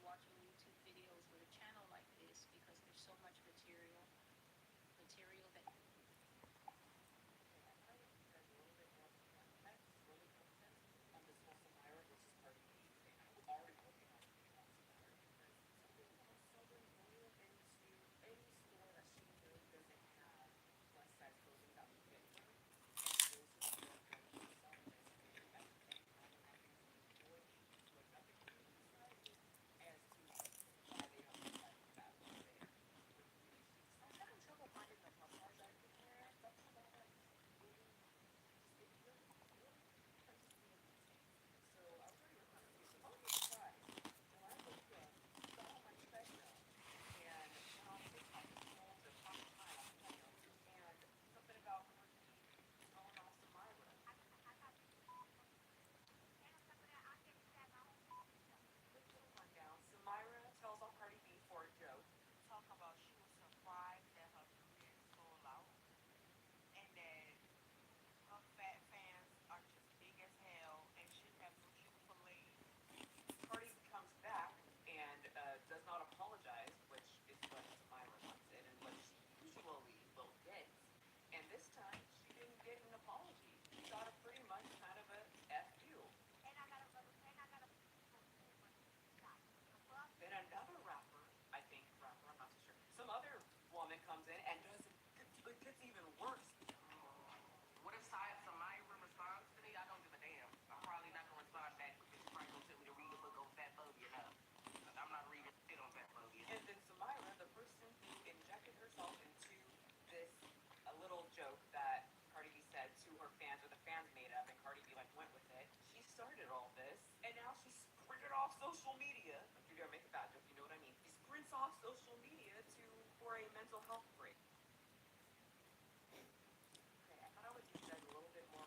watching YouTube videos with a channel like this because there's so much material that Okay, I thought I'd give you guys a little bit more context, early context on this whole Samira versus Cardi B thing. I was already working on a video on Samira because something about Southern going into any store that she knows doesn't have plus size clothing that will fit her and goes to the store and tries to sell this very ethnic, modernizing boy jeans with nothing to do with the sizes as to why they don't look like that over there with really chic I'm stuff. having trouble finding the publicist. Apologizing there, something about like really just it really touches me in these days. So I was already working on a video, so don't be surprised when I woke up, saw my treadmill, and went on TikTok and scrolled to past time on the treadmill, and something about Cardi B telling off Samira. Quick little rundown. Samira tells off Cardi B for a joke, talking about she was surprised that her dreads sold out and that her fat fans are just big as hell and shouldn't have no Chick-fil-A. Cardi comes back and does not apologize, which is what Samira comes in and what she usually will get. And this time, she didn't get an apology. She got a pretty much kind of a F you. Then another rapper, I think rapper, I'm not too sure. Some other woman comes in and does it gets even worse. What if Samira responds to me? I don't give a damn. I'm probably not gonna respond back because she's probably gonna tell me to read a book on fat phobia. No, I'm not reading shit on fat phobia. And then Samira, the person who injected herself into this a little joke that Cardi B said to her fans, or the fans made up, and Cardi B like went with it. She started all this, and now she sprinted off social media. Like you're gonna make a bad joke, you know what I mean? She sprints off social media to for a mental health break. Okay, I thought I would give you guys a little bit more.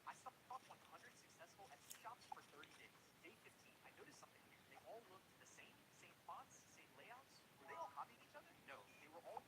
I saw 100 successful Etsy shops for 30 days. Day 15, I noticed something weird. They all looked the same, same fonts, same layouts. Were they all copying each other? No, they were all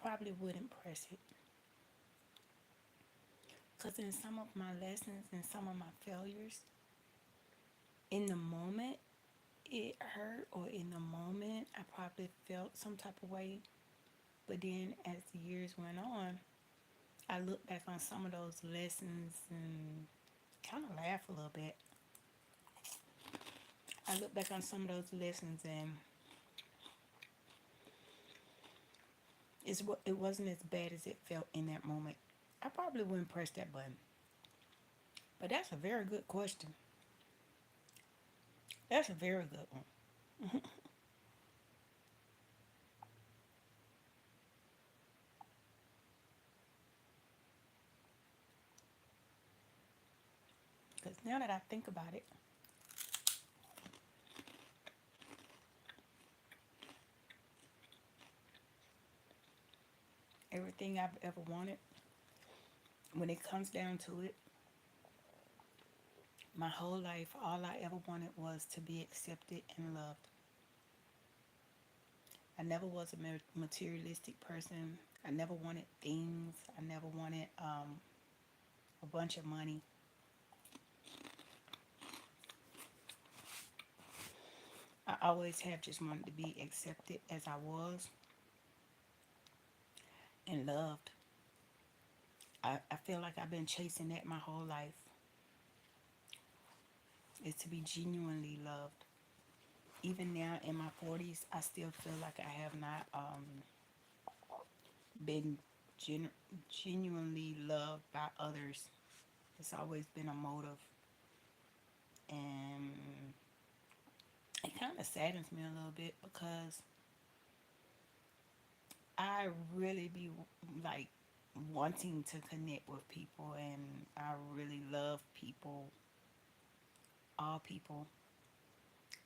probably wouldn't press it. Because in some of my lessons and some of my failures, in the moment it hurt, or in the moment I probably felt some type of way. But then as the years went on, I look back on some of those lessons and kind of laugh a little bit. I look back on some of those lessons and it wasn't as bad as it felt in that moment. I probably wouldn't press that button. But that's a very good question. That's a very good one. Because now that I think about it, everything I've ever wanted, when it comes down to it, my whole life, all I ever wanted was to be accepted and loved. I never was a materialistic person. I never wanted things. I never wanted a bunch of money. I always have just wanted to be accepted as I was and loved. I feel like I've been chasing that my whole life, is to be genuinely loved. Even now in my 40s, I still feel like I have not been gen- genuinely loved by others. It's always been a motive. And it kind of saddens me a little bit because I really be like wanting to connect with people, and I really love people, all people.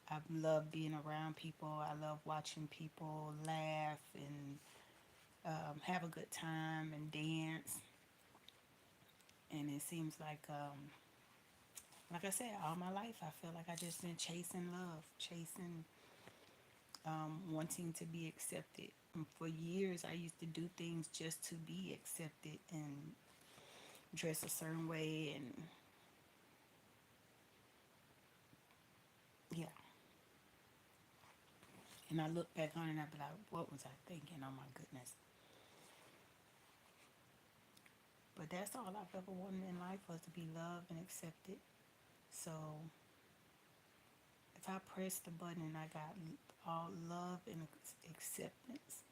I love being around people. I love watching people laugh and have a good time and dance. And it seems like I said, all my life I feel like I just been chasing love, chasing wanting to be accepted. And for years, I used to do things just to be accepted and dress a certain way, and yeah. And I look back on it and I be like, what was I thinking? Oh my goodness. But that's all I've ever wanted in life, was to be loved and accepted. So if I press the button and I got all love and acceptance,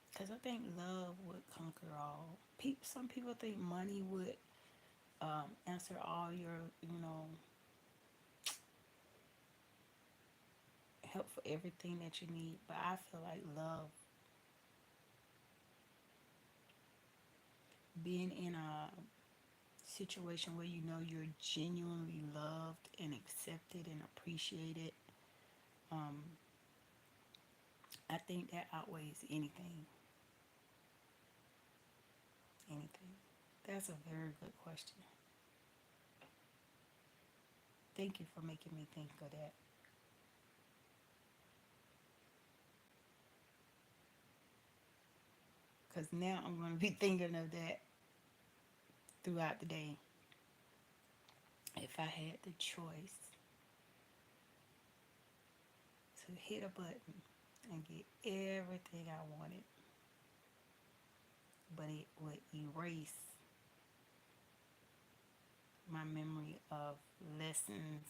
because I think love would conquer all. Some people think money would answer all your, help for everything that you need. But I feel like love, being in a situation where you know you're genuinely loved and accepted and appreciated, um, I think that outweighs anything. Anything. That's a very good question. Thank you for making me think of that. Because now I'm going to be thinking of that throughout the day. If I had the choice to hit a button and get everything I wanted, but it would erase my memory of lessons,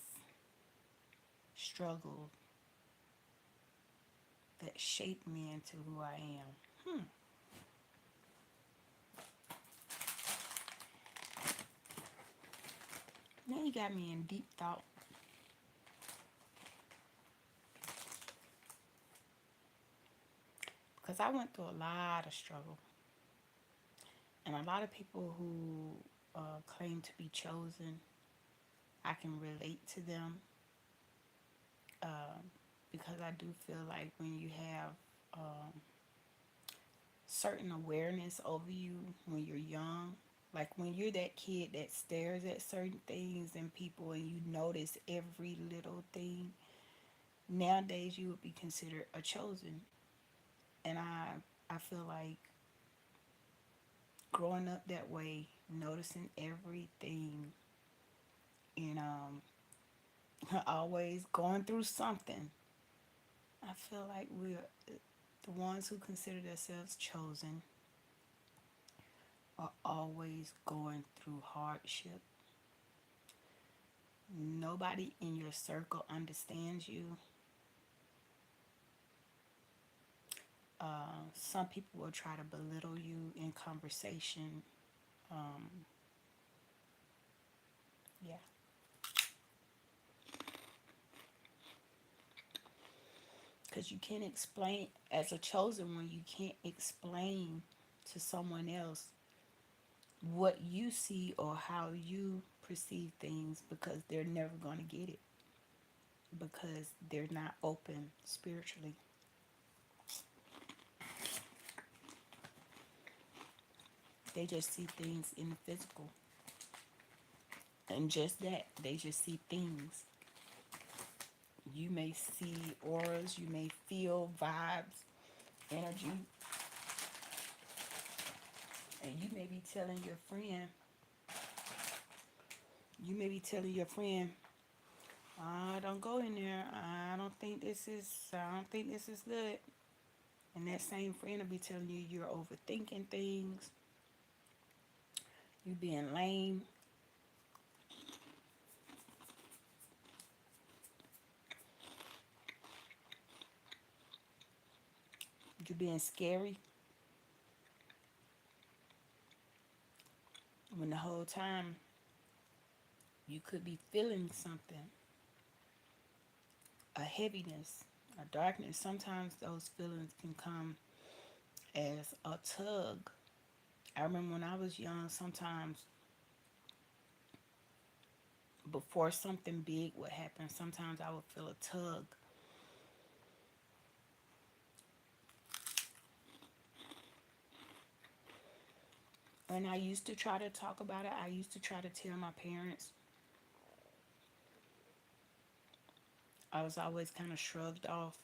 struggles that shaped me into who I am. Now you got me in deep thought, because I went through a lot of struggle, and a lot of people who claim to be chosen, I can relate to them, because I do feel like when you have certain awareness over you when you're young, Like when you're that kid that stares at certain things and people and you notice every little thing, nowadays you would be considered a chosen. And I feel like growing up that way, noticing everything, and always going through something, I feel like we're the ones who consider themselves chosen are always going through hardship. Nobody in your circle understands you. Some people will try to belittle you in conversation. Um, yeah, because you can't explain, as a chosen one, you can't explain to someone else what you see or how you perceive things because they're never going to get it because they're not open spiritually. They just see things in the physical. And just that, they just see things. You may see auras, you may feel vibes, energy, and you may be telling your friend, don't go in there. I don't think this is good. And that same friend will be telling you you're overthinking things, you being lame, you being scary, when the whole time you could be feeling something, a heaviness, a darkness. Sometimes those feelings can come as a tug. I remember when I was young, sometimes before something big would happen, sometimes I would feel a tug. And I used to try to talk about it. I used to try to tell my parents. I was always kind of shrugged off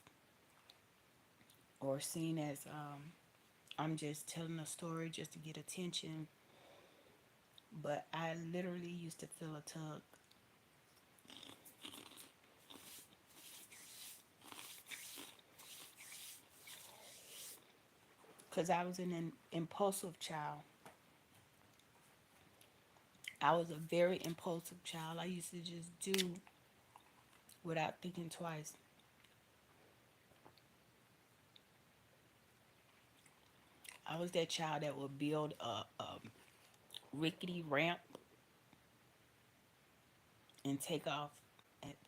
or seen as I'm just telling a story just to get attention. But I literally used to feel a tug because I was an impulsive child. I was a very impulsive child. I used to just do without thinking twice. I was that child that would build a rickety ramp and take off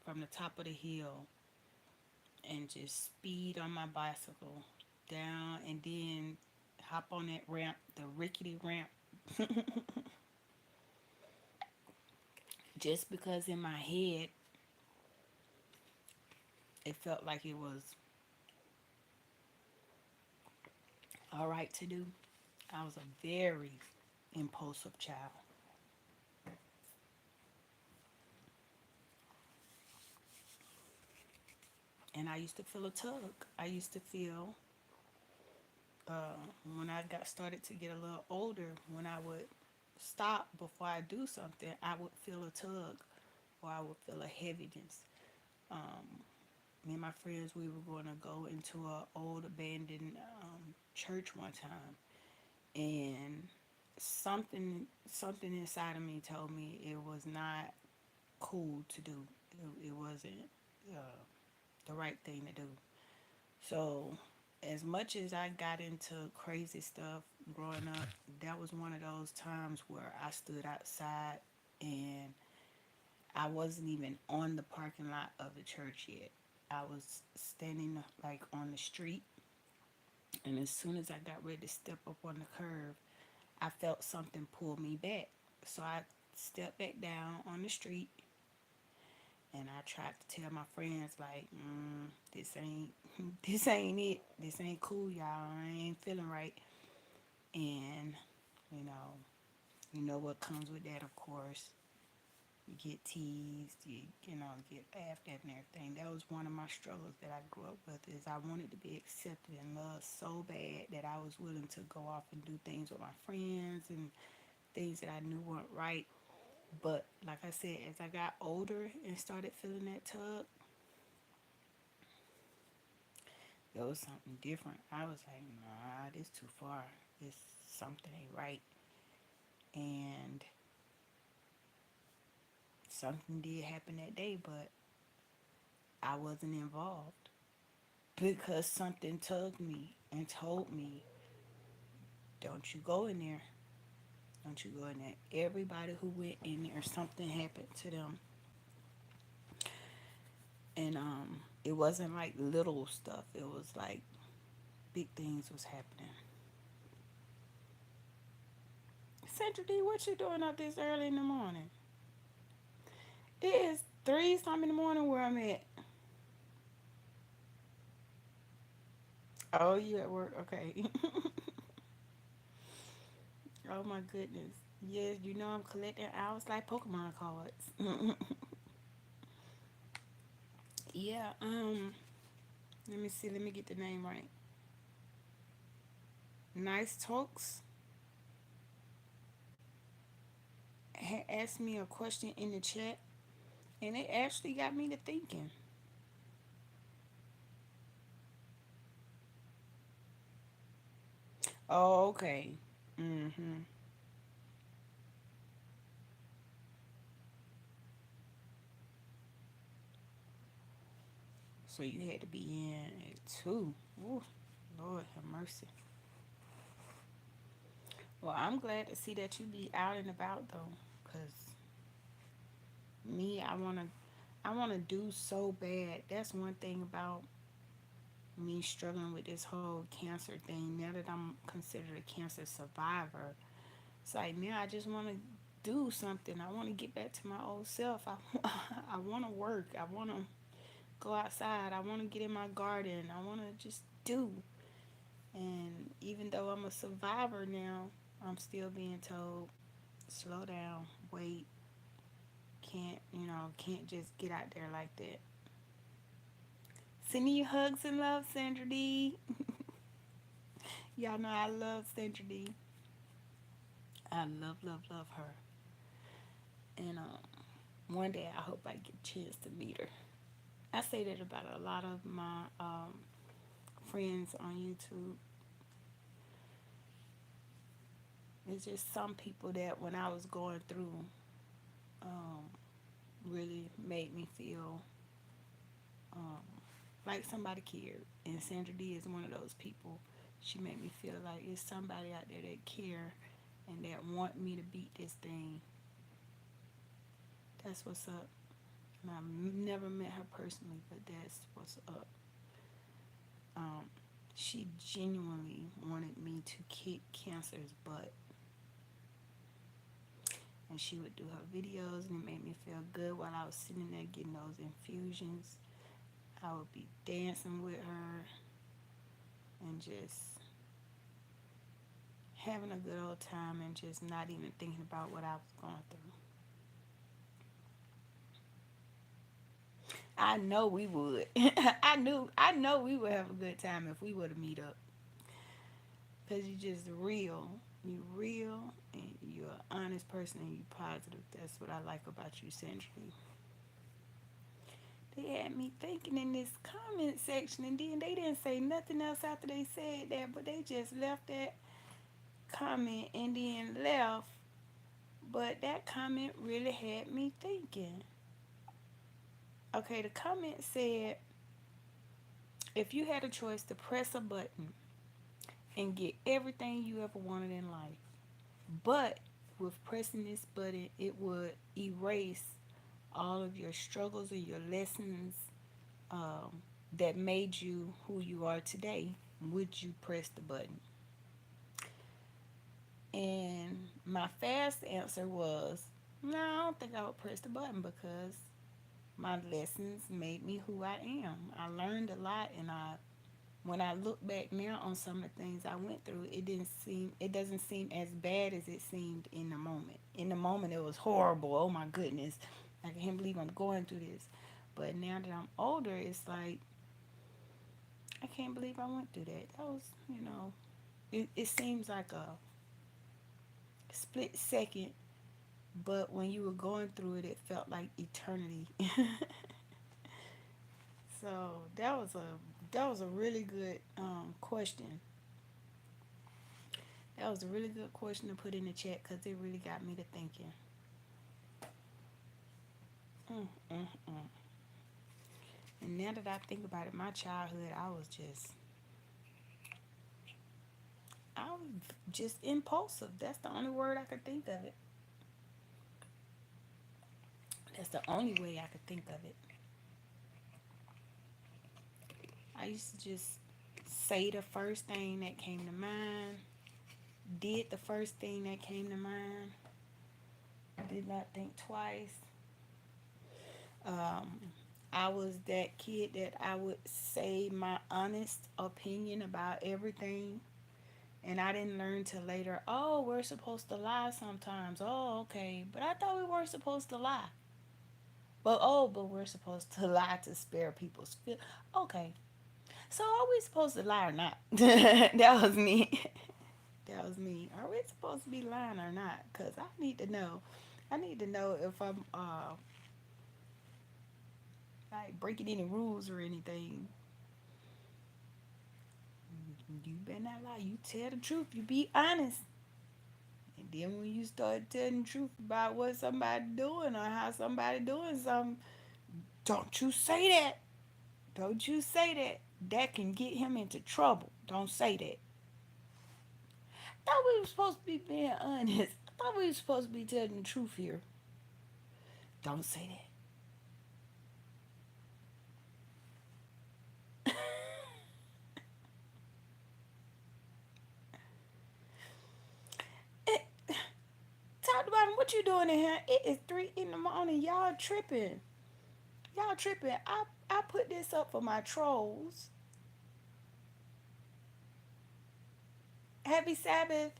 from the top of the hill and just speed on my bicycle down and then hop on that ramp, the rickety ramp, just because in my head it felt like it was all right to do. I was a very impulsive child. And I used to feel a tug. I used to feel when I got started to get a little older, when I would stop before I do something, I would feel a tug or I would feel a heaviness. Me and my friends, we were going to go into an old abandoned church one time, and something inside of me told me it was not cool to do. It wasn't uh, the right thing to do. So, as much as I got into crazy stuff growing up, that was one of those times where I stood outside and I wasn't even on the parking lot of the church yet. I was standing like on the street, and as soon as I got ready to step up on the curb, I felt something pull me back. So I stepped back down on the street, and I tried to tell my friends like, this ain't this ain't it. This ain't cool, y'all. I ain't feeling right. And you know, You know what comes with that, of course. You get teased, you get laughed at and everything. That was one of my struggles that I grew up with is I wanted to be accepted and loved so bad that I was willing to go off and do things with my friends and things that I knew weren't right. But like I said, as I got older and started feeling that tug, there was something different. I was like, nah, this too far. This something ain't right. And something did happen that day, but I wasn't involved because something tugged me and told me, don't you go in there. Don't you go in there. Everybody who went in there, something happened to them. And it wasn't like little stuff. It was like big things was happening. Sandra D, what you doing up this early in the morning? It is 3 something in the morning where I'm at. Oh, you at work? Okay. Oh my goodness. Yes, you know I'm collecting hours like Pokemon cards. Yeah, let me see, let me get the name right. Nice Talks had asked me a question in the chat and it actually got me to thinking. Oh, okay. Mm-hmm. So you had to be in at 2. Ooh, Lord have mercy. Well, I'm glad to see that you be out and about though, cause me, I wanna do so bad. That's one thing about me struggling with this whole cancer thing. Now that I'm considered a cancer survivor, it's like now I just want to do something. I want to get back to my old self. I want to work. I want to go outside. I want to get in my garden. I want to just do. And even though I'm a survivor now, I'm still being told slow down, wait, can't just get out there like that. Sending you hugs and love, Sandra D. Y'all know I love Sandra D. I love, love, love her. And one day I hope I get a chance to meet her. I say that about a lot of my friends on YouTube. It's just some people that when I was going through um, really made me feel um, like somebody cared. And Sandra D is one of those people. She made me feel like it's somebody out there that care and that want me to beat this thing. That's what's up. And I've never met her personally, but that's what's up. Um, she genuinely wanted me to kick cancer's butt. And she would do her videos, and it made me feel good while I was sitting there getting those infusions. I would be dancing with her and just having a good old time and just not even thinking about what I was going through. I know we would. I know we would have a good time if we were to meet up. Cause you're just real. You real and you're an honest person and you positive. That's what I like about you, Sandra. They had me thinking in this comment section and then they didn't say nothing else after they said that, but they just left that comment and then left. But that comment really had me thinking. Okay, the comment said, if you had a choice to press a button and get everything you ever wanted in life, but with pressing this button, it would erase all of your struggles and your lessons um, that made you who you are today. Would you press the button? And my fast answer was, no, I don't think I would press the button because my lessons made me who I am. I learned a lot and I when I look back now on some of the things I went through, it doesn't seem as bad as it seemed in the moment. In the moment, it was horrible. Oh my goodness, I can't believe I'm going through this. But now that I'm older, it's like I can't believe I went through that. That was, it seems like a split second, but when you were going through it, it felt like eternity. So that was a really good question. That was a really good question to put in the chat because it really got me to thinking. Mm, mm, mm. And now that I think about it, my childhood, I was just impulsive. That's the only word I could think of it. That's the only way I could think of it. I used to just say the first thing that came to mind, did the first thing that came to mind, did not think twice. Um, I was that kid that I would say my honest opinion about everything. And I didn't learn till later, oh, we're supposed to lie sometimes. Oh, okay. But I thought we weren't supposed to lie. But we're supposed to lie to spare people's feel. Okay. So are we supposed to lie or not? That was me. That was me. Are we supposed to be lying or not? Because I need to know. I need to know if I'm like breaking any rules or anything. You better not lie. You tell the truth. You be honest. And then when you start telling the truth about what somebody doing or how somebody doing something, don't you say that. Don't you say that. That can get him into trouble. Don't say that. I thought we were supposed to be being honest. I thought we were supposed to be telling the truth here. Don't say that. Talk about him. What you doing in here? It is 3 in the morning. Y'all tripping. Y'all tripping. I put this up for my trolls. Happy Sabbath.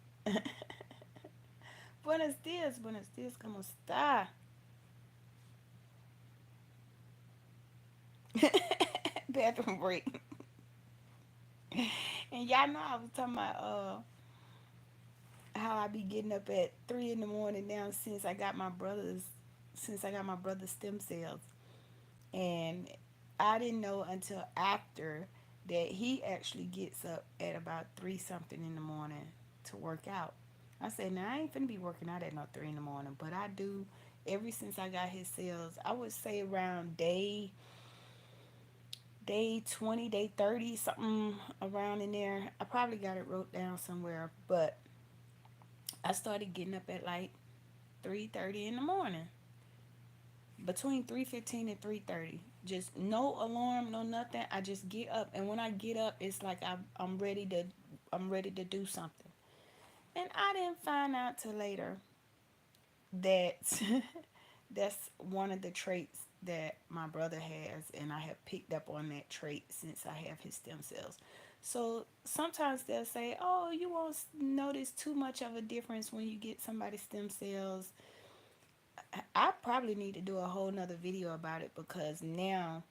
Buenos dias. Buenos dias. ¿Cómo está? Bathroom break. And y'all know I was talking about how I be getting up at 3 in the morning now since I got my brother's stem cells. And I didn't know until after that he actually gets up at about 3 something in the morning to work out. I said, now I ain't finna be working out at no 3 in the morning, but I do ever since I got his cells. I would say around day 20, day 30, something around in there. I probably got it wrote down somewhere, but I started getting up at like 3:30 in the morning. Between 3:15 and 3:30. Just no alarm, no nothing. I just get up, and when I get up, it's like I'm ready to do something. And I didn't find out till later that that's one of the traits that my brother has, and I have picked up on that trait since I have his stem cells. So sometimes they'll say, "Oh, you won't notice too much of a difference when you get somebody's stem cells." I probably need to do a whole nother video about it because now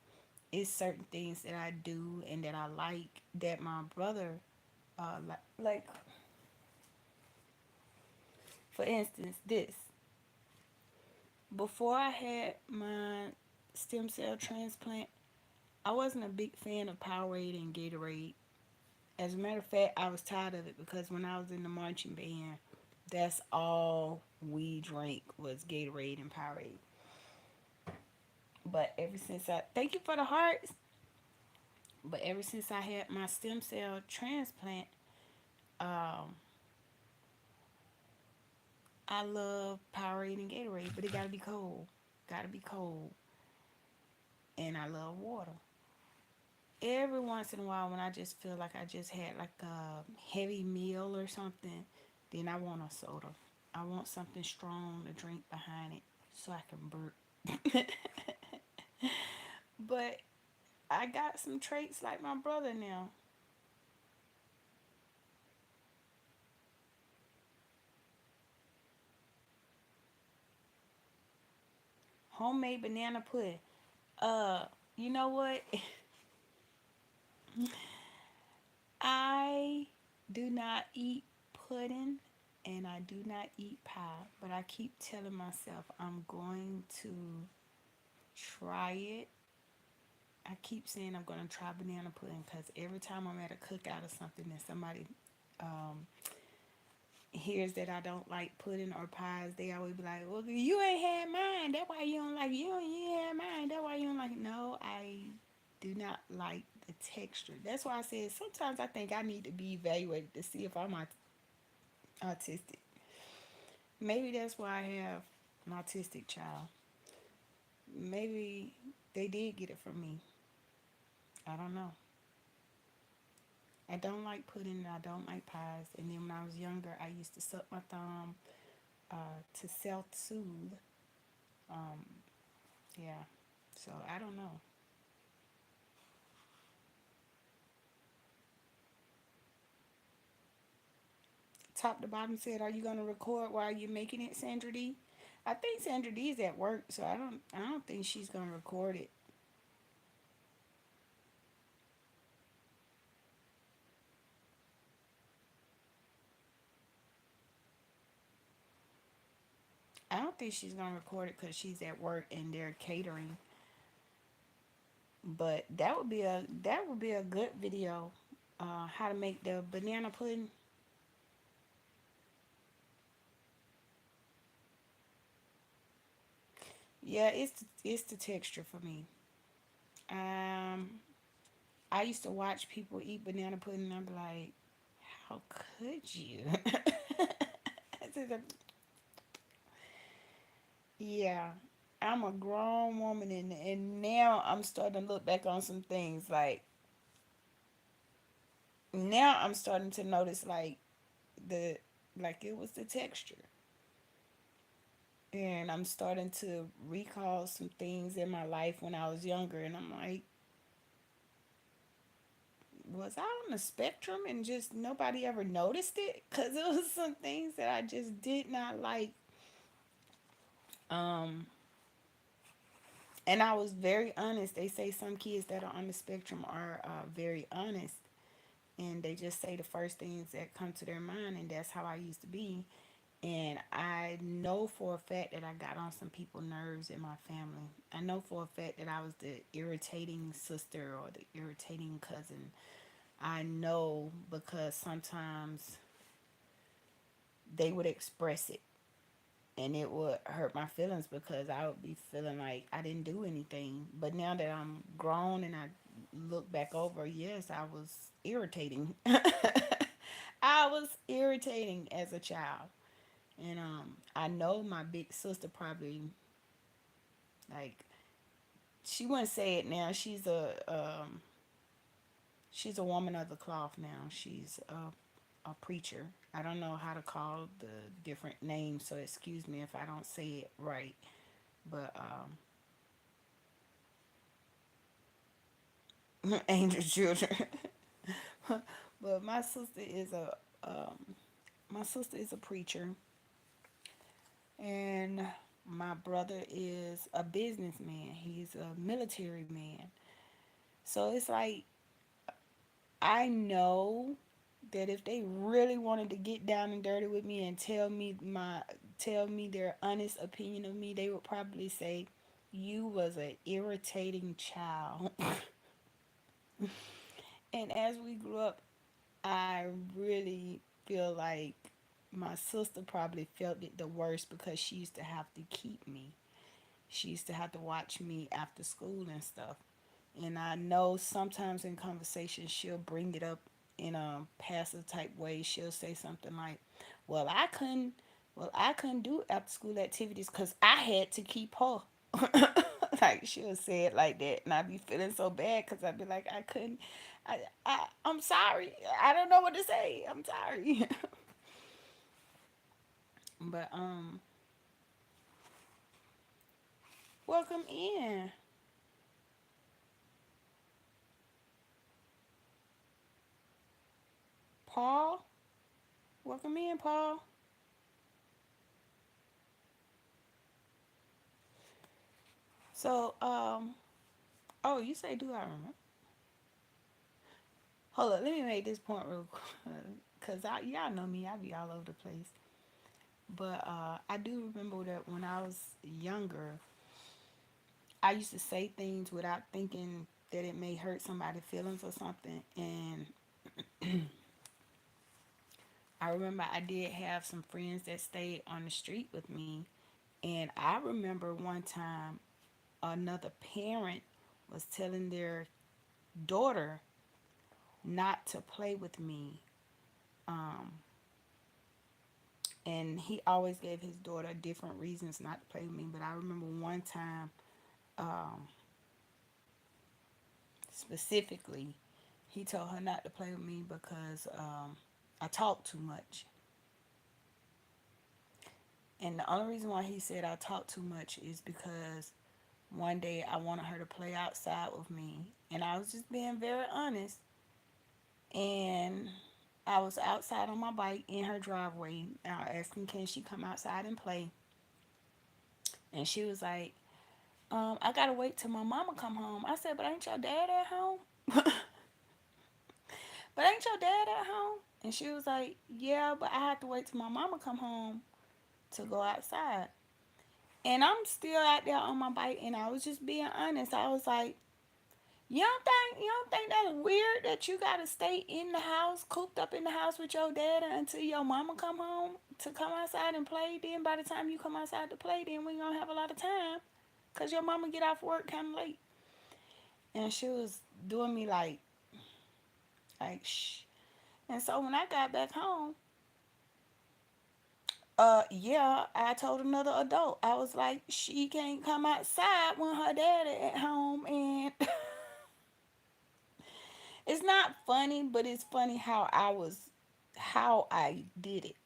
it's certain things that I do and that I like that my brother like for instance this before I had my stem cell transplant, I wasn't a big fan of Powerade and Gatorade. As a matter of fact, I was tired of it because when I was in the marching band, that's all we drank was Gatorade and Powerade. But ever since I thank you for the hearts, but ever since I had my stem cell transplant, um, I love Powerade and Gatorade, but it gotta be cold. Gotta be cold. And I love water. Every once in a while, when I just feel like I just had like a heavy meal or something, then I want a soda. I want something strong to drink behind it so I can burp. But I got some traits like my brother now. Homemade banana pudding. Uh, you know what? I do not eat pudding and I do not eat pie, but I keep telling myself I'm going to try it. I keep saying I'm going to try banana pudding because every time I'm at a cookout or something and somebody um, hears that I don't like pudding or pies, they always be like, "Well, you ain't had mine. That's why you don't like it. You ain't had mine. That's why you don't like it." No, I do not like the texture. That's why I said sometimes I think I need to be evaluated to see if I'm autistic. Maybe that's why I have an autistic child. Maybe they did get it from me. I don't know. I don't like pudding. I don't like pies. And then when I was younger, I used to suck my thumb to self-soothe. Um, yeah. So I don't know. Top to bottom said, "Are you gonna record while you're making it, Sandra D?" I think Sandra D is at work, so I don't think she's gonna record it. I don't think she's gonna record it because she's at work and they're catering. But that would be a good video. How to make the banana pudding. Yeah, it's the texture for me. Um, I used to watch people eat banana pudding and I'm like, how could you? Yeah, I'm a grown woman and now I'm starting to look back on some things like now I'm starting to notice the like it was the texture. And I'm starting to recall some things in my life when I was younger and I'm like, was I on the spectrum and just nobody ever noticed it? Cuz it was some things that I just did not like. Um and I was very honest. They say some kids that are on the spectrum are very honest and they just say the first things that come to their mind, and that's how I used to be. And I know for a fact that I got on some people's nerves in my family. I know for a fact that I was the irritating sister or the irritating cousin. I know because sometimes they would express it and it would hurt my feelings because I would be feeling like I didn't do anything. But now that I'm grown and I look back over, yes, I was irritating. I was irritating as a child. And I know my big sister probably like she wouldn't say it now. She's a woman of the cloth now. She's a preacher. I don't know how to call the different names, so excuse me if I don't say it right. But angel children. But my sister is a preacher, and my brother is a businessman. He's a military man. So it's like I know that if they really wanted to get down and dirty with me and tell me their honest opinion of me, they would probably say you was an irritating child. And as we grew up, I really feel like my sister probably felt it the worst because she used to have to keep me. She used to have to watch me after school and stuff. And I know sometimes in conversation she'll bring it up in a passive type way. She'll say something like, "Well, I couldn't do after school activities because I had to keep her." Like she'll say it like that, and I'd be feeling so bad because I'd be like, "I couldn't. I'm sorry. I don't know what to say. I'm sorry." But welcome in, Paul. Welcome in, Paul. So, oh, you say, do I remember? Hold up, let me make this point real quick. Cause y'all know me, I be all over the place. But I do remember that when I was younger, I used to say things without thinking that it may hurt somebody's feelings or something. And I remember I did have some friends that stayed on the street with me. And I remember one time another parent was telling their daughter not to play with me. Um, and he always gave his daughter different reasons not to play with me. But I remember one time, um, specifically, he told her not to play with me because I talk too much. And the only reason why he said I talk too much is because one day I wanted her to play outside with me. And I was just being very honest. And I was outside on my bike in her driveway. Asking, can she come outside and play? And she was like, I gotta wait till my mama come home. I said, but ain't your dad at home? But ain't your dad at home? And she was like, yeah, but I have to wait till my mama come home to go outside. And I'm still out there on my bike, and I was just being honest. I was like, you don't think that's weird that you gotta stay in the house, cooped up in the house with your dad until your mama come home to come outside and play? Then by the time you come outside to play, then we gonna have a lot of time, cause your mama get off work kind of late. And she was doing me like shh. And so when I got back home, yeah, I told another adult. I was like, she can't come outside when her daddy at home. And it's not funny, but it's funny how I did it.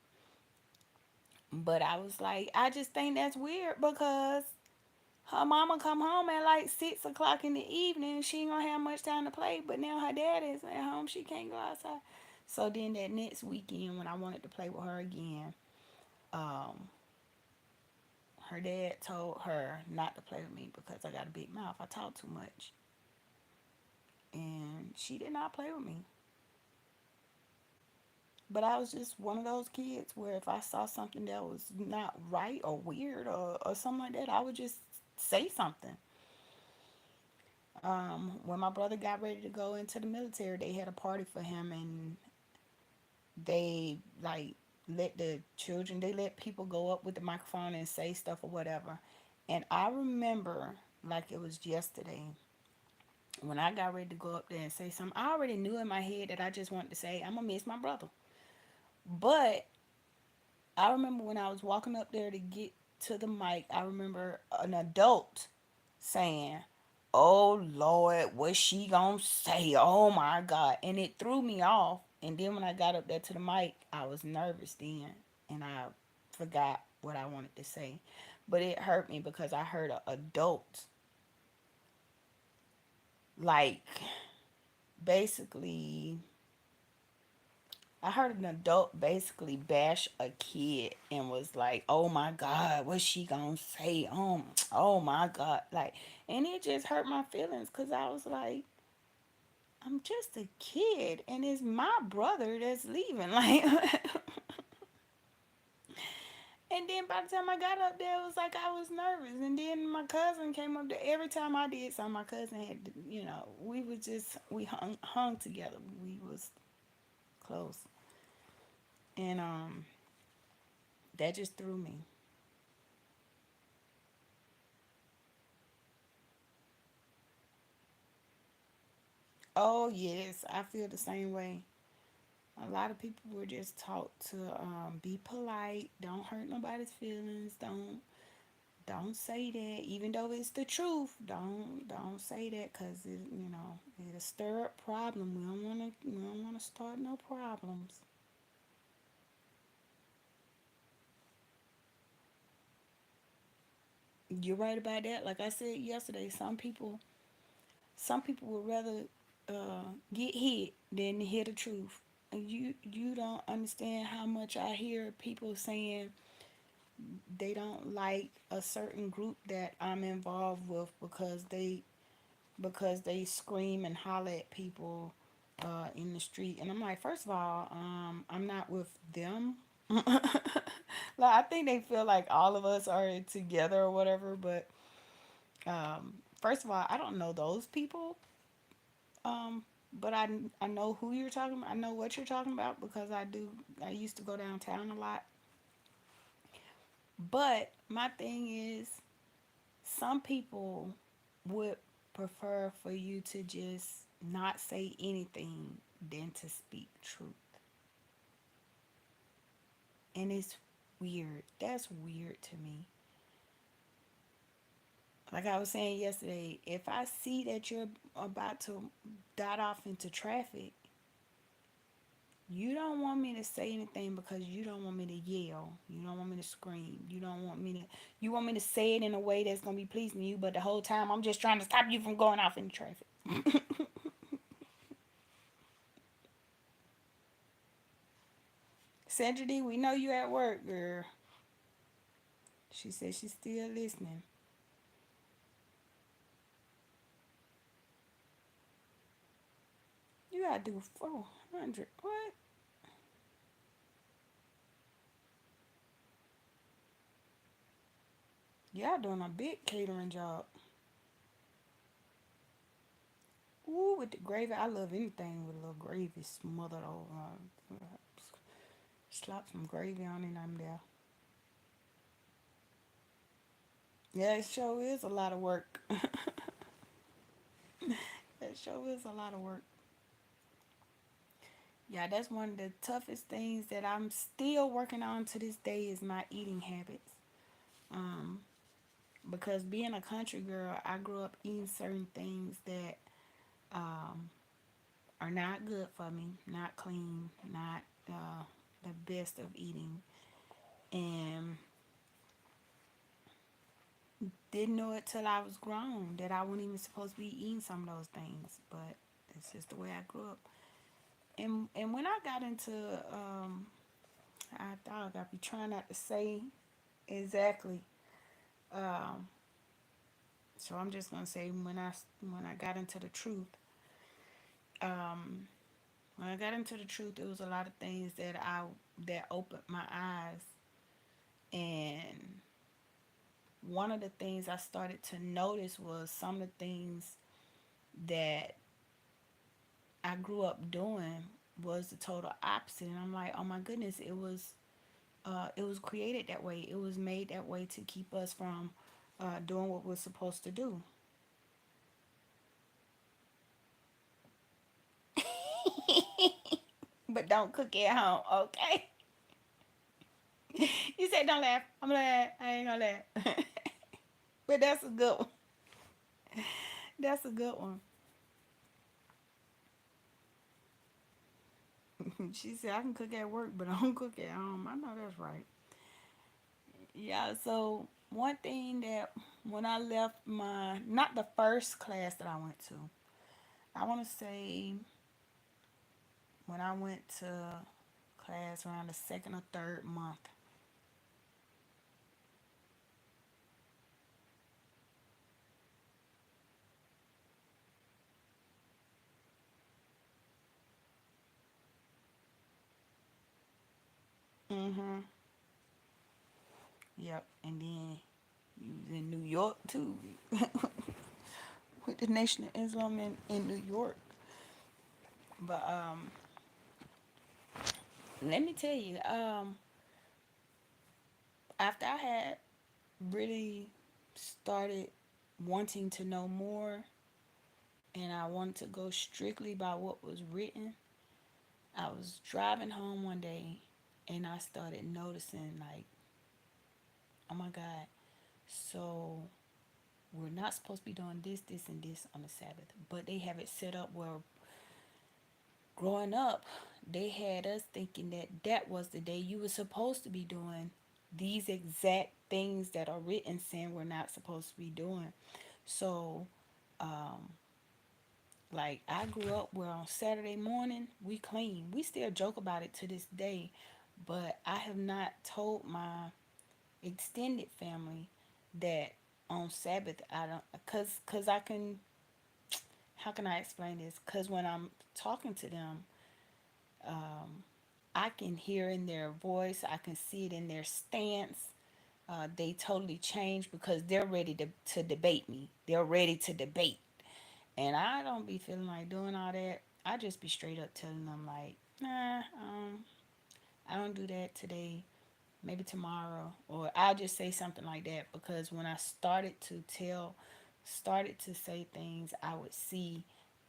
But I was like, I just think that's weird because her mama come home at like 6 o'clock in the evening. She ain't gonna have much time to play. But now her dad is at home. She can't go outside. So then that next weekend when I wanted to play with her again, um, her dad told her not to play with me because I got a big mouth. I talk too much. And she did not play with me. But I was just one of those kids where if I saw something that was not right or weird or something like that, I would just say something. When my brother got ready to go into the military, they had a party for him, and they like they let people go up with the microphone and say stuff or whatever. And I remember like it was yesterday when I got ready to go up there and say something. I already knew in my head that I just wanted to say, I'm gonna miss my brother. But I remember when I was walking up there to get to the mic, I remember an adult saying, "Oh Lord, what's she gonna say? Oh my God." And it threw me off. And then when I got up there to the mic, I was nervous then and I forgot what I wanted to say. But it hurt me because I heard an adult like basically I heard an adult basically bash a kid and was like, "Oh my God, what's she gonna say? Oh my God!" Like, and it just hurt my feelings because I was like, "I'm just a kid, and it's my brother that's leaving." Like, and then by the time I got up there, it was like I was nervous. And then my cousin came up there. Every time I did something, my cousin had, we hung together. We was close, and that just threw me. Oh yes, I feel the same way. A lot of people were just taught to be polite, don't hurt nobody's feelings, don't say that, even though it's the truth. Don't say that because it'll stir up problem. We don't wanna start no problems. You're right about that. Like I said yesterday, some people would rather get hit than to hear the truth. And you don't understand how much I hear people saying They don't like a certain group that I'm involved with because they scream and holler at people in the street. And I'm like, first of all, I'm not with them. Like, I think they feel like all of us are together or whatever. But first of all, I don't know those people. But I know who you're talking about. I know what you're talking about because I used to go downtown a lot. But my thing is, some people would prefer for you to just not say anything than to speak truth. And it's weird. That's weird to me. Like I was saying yesterday, if I see that you're about to dot off into traffic, you don't want me to say anything because you don't want me to yell. You don't want me to scream. You want me to say it in a way that's going to be pleasing to you, but the whole time I'm just trying to stop you from going off in traffic. Sandra D, we know you at work, girl. She said she's still listening. You gotta do 400. What? Y'all doing a big catering job. Ooh, with the gravy. I love anything with a little gravy smothered over. Slap some gravy on it, I'm there. Yeah, it sure is a lot of work. It sure is a lot of work. Yeah, that's one of the toughest things that I'm still working on to this day is my eating habits. Um, because being a country girl, I grew up eating certain things that um, are not good for me, not clean, not the best of eating, and didn't know it till I was grown that I wasn't even supposed to be eating some of those things. But it's just the way I grew up. And when I got into, I thought I'd be trying not to say exactly. Um, so I'm just gonna say when I got into the truth. Um, when I got into the truth, it was a lot of things that opened my eyes, and one of the things I started to notice was some of the things that I grew up doing was the total opposite. And I'm like, oh my goodness, it was created that way. It was made that way to keep us from doing what we're supposed to do. But don't cook at home, okay? You said don't laugh. I'm gonna laugh. I ain't gonna laugh. But that's a good one. That's a good one. She said I can cook at work, but I don't cook at home. I know that's right. Yeah, so one thing that when I left my not the first class that I went to, I want to say when I went to class around the second or third month. Mhm. Yep. And then you was in New York too, with the Nation of Islam in New York. But let me tell you, after I had really started wanting to know more, and I wanted to go strictly by what was written, I was driving home one day and I started noticing, like, oh my God, so we're not supposed to be doing this, this, and this on the Sabbath. But they have it set up where growing up, they had us thinking that that was the day you were supposed to be doing these exact things that are written saying we're not supposed to be doing. So, um, like I grew up where on Saturday morning we clean. We still joke about it to this day, but I have not told my extended family that on Sabbath I don't, cause I can, how can I explain this? Cause when I'm talking to them, I can hear in their voice, I can see it in their stance. They totally change because they're ready to debate me. They're ready to debate. And I don't be feeling like doing all that. I just be straight up telling them like, nah, I don't do that today. Maybe tomorrow. Or I'll just say something like that because when I started to say things, I would see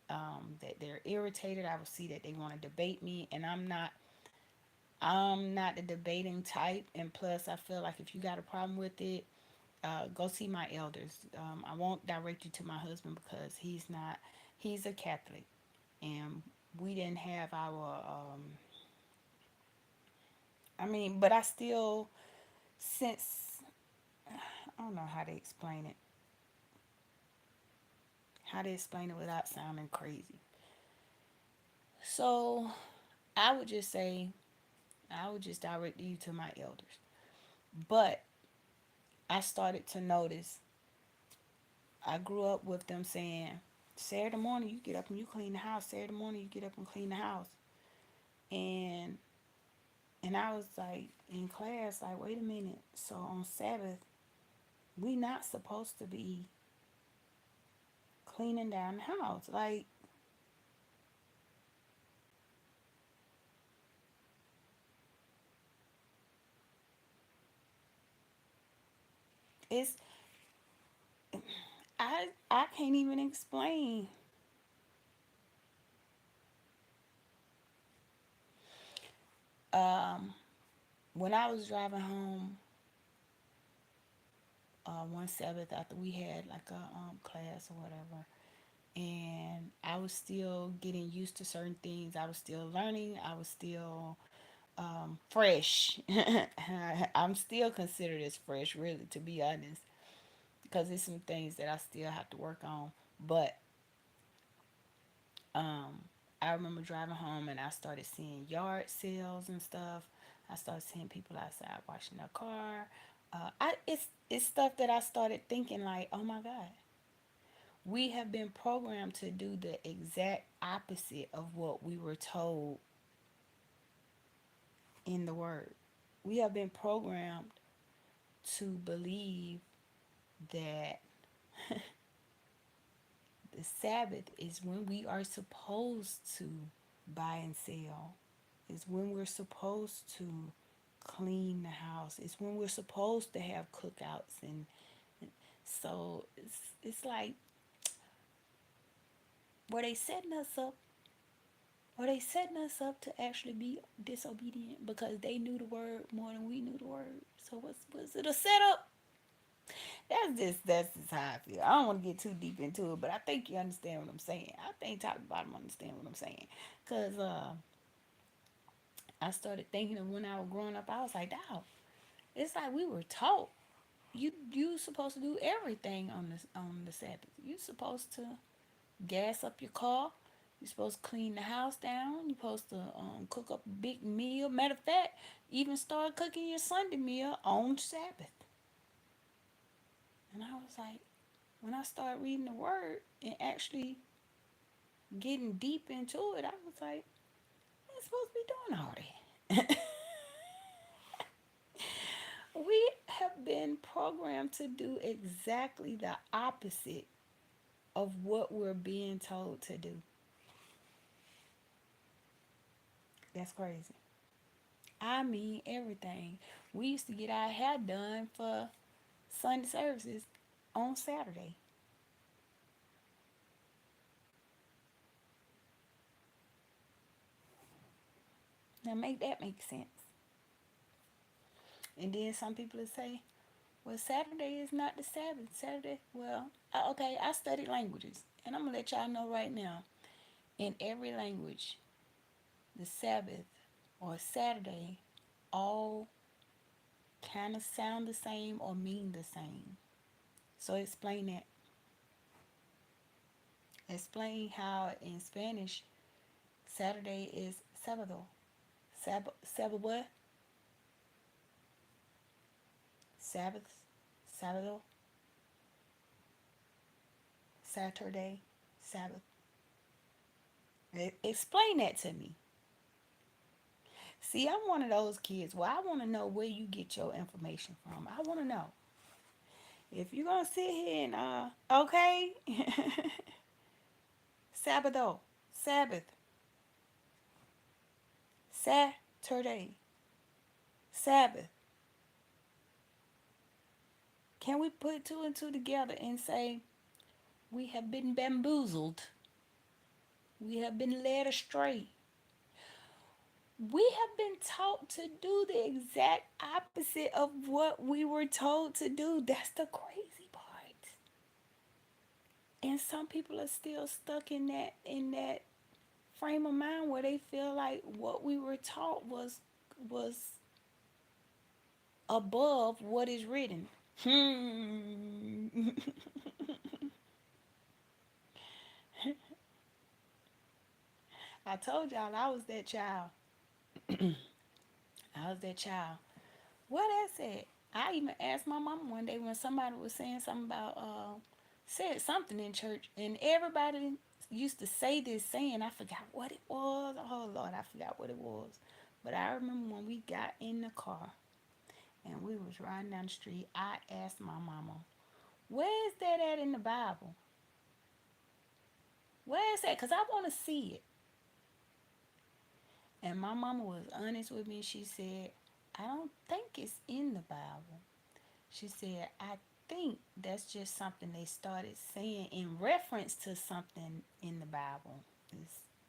that they're irritated. I would see that they want to debate me, and I'm not the debating type. And plus, I feel like if you got a problem with it, go see my elders. I won't direct you to my husband because he's a Catholic, and we didn't have our. I mean, but I still, since I don't know how to explain it without sounding crazy. So I would just say, I would just direct you to my elders. But I started to notice, I grew up with them saying, Saturday morning you get up and you clean the house. Saturday morning you get up and clean the house. And I was like in class, like, wait a minute. So on Sabbath, we not supposed to be cleaning down the house. Like, it's I can't even explain. Um, when I was driving home one Sabbath after we had like a class or whatever, and I was still getting used to certain things. I was still learning. I was still fresh. I'm still considered as fresh, really, to be honest, because there's some things that I still have to work on. But um, I remember driving home and I started seeing yard sales and stuff. I started seeing people outside washing their car. It's stuff that I started thinking like, oh my God, we have been programmed to do the exact opposite of what we were told in the word. We have been programmed to believe that the Sabbath is when we are supposed to buy and sell. It's when we're supposed to clean the house. It's when we're supposed to have cookouts and so it's like, were they setting us up? Are they setting us up to actually be disobedient because they knew the word more than we knew the word? So was it a setup? That's just how I feel. I don't want to get too deep into it, but I think you understand what I'm saying. I think top to bottom understand what I'm saying. Cause I started thinking of when I was growing up, I was like, dog, it's like we were taught you supposed to do everything on the Sabbath. You supposed to gas up your car. You're supposed to clean the house down. You're supposed to cook up a big meal. Matter of fact, even start cooking your Sunday meal on Sabbath. And I was like, when I started reading the word and actually getting deep into it, I was like, I ain't supposed to be doing all that. We have been programmed to do exactly the opposite of what we're being told to do. That's crazy. I mean, everything. We used to get our hair done for Sunday services on Saturday. Now, make that make sense. And then some people would say, well, Saturday is not the Sabbath. Saturday, well, okay, I study languages. And I'm going to let y'all know right now, in every language, the Sabbath or Saturday all kind of sound the same or mean the same. So explain that. Explain how in Spanish Saturday is sábado. Sábado, Sabbath, Sabbath, Saturday, Sabbath. Explain that to me. See, I'm one of those kids. Well, I want to know where you get your information from. I want to know. If you're going to sit here and, okay, Sabbath, Sabbath, Saturday, Sabbath. Can we put two and two together and say, we have been bamboozled? We have been led astray. We have been taught to do the exact opposite of what we were told to do. That's the crazy part. And some people are still stuck in that frame of mind where they feel like what we were taught was above what is written. I told y'all I was that child. I was that child. What that's it? I even asked my mama one day when somebody was saying something about said something in church, and everybody used to say this saying. I forgot what it was. Oh Lord, I forgot what it was. But I remember when we got in the car and we was riding down the street, I asked my mama, "Where is that at in the Bible? Where is that? Cause I want to see it." And my mama was honest with me. She said, "I don't think it's in the Bible." She said, "I think that's just something they started saying in reference to something in the Bible."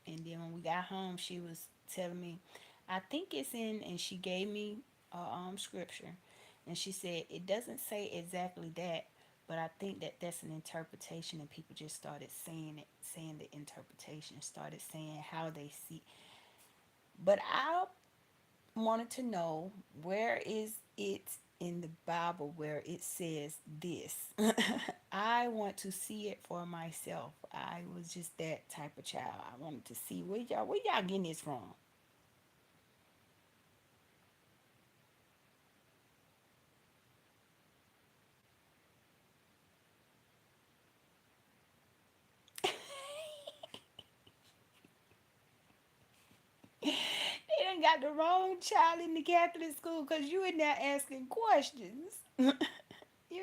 And then when we got home, she was telling me, "I think it's in," and she gave me a scripture. And she said, "It doesn't say exactly that, but I think that that's an interpretation." And people just started saying it, saying the interpretation, started saying how they see. But I wanted to know, where is it in the Bible where it says this? I want to see it for myself. I was just that type of child. I wanted to see where y'all getting this from. They done got the wrong child in the Catholic school because you in there asking questions. You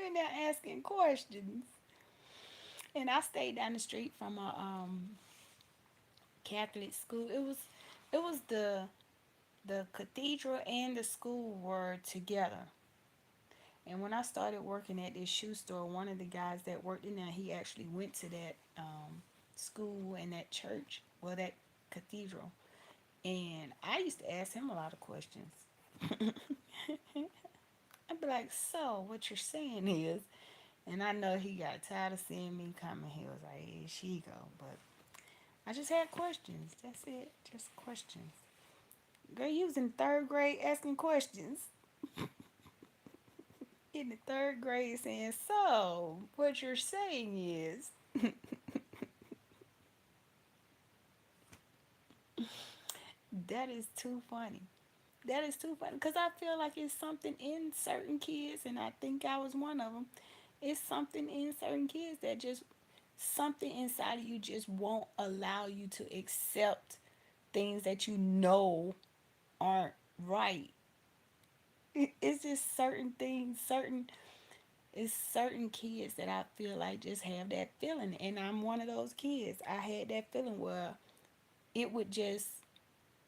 in there asking questions. And I stayed down the street from a Catholic school. It was the cathedral and the school were together. And when I started working at this shoe store, one of the guys that worked in there, he actually went to that school and that church, well, that cathedral. And I used to ask him a lot of questions. I'd be like, "So, what you're saying is," and I know he got tired of seeing me coming. He was like, "Here she go." But I just had questions. That's it. Just questions. Girl, you was in third grade asking questions. In the third grade saying, "So, what you're saying is," that is too funny. That is too funny because I feel like it's something in certain kids, and I think I was one of them. It's something in certain kids that just, something inside of you just won't allow you to accept things that you know aren't right. It's just certain things, it's certain kids that I feel like just have that feeling, and I'm one of those kids. I had that feeling where it would just,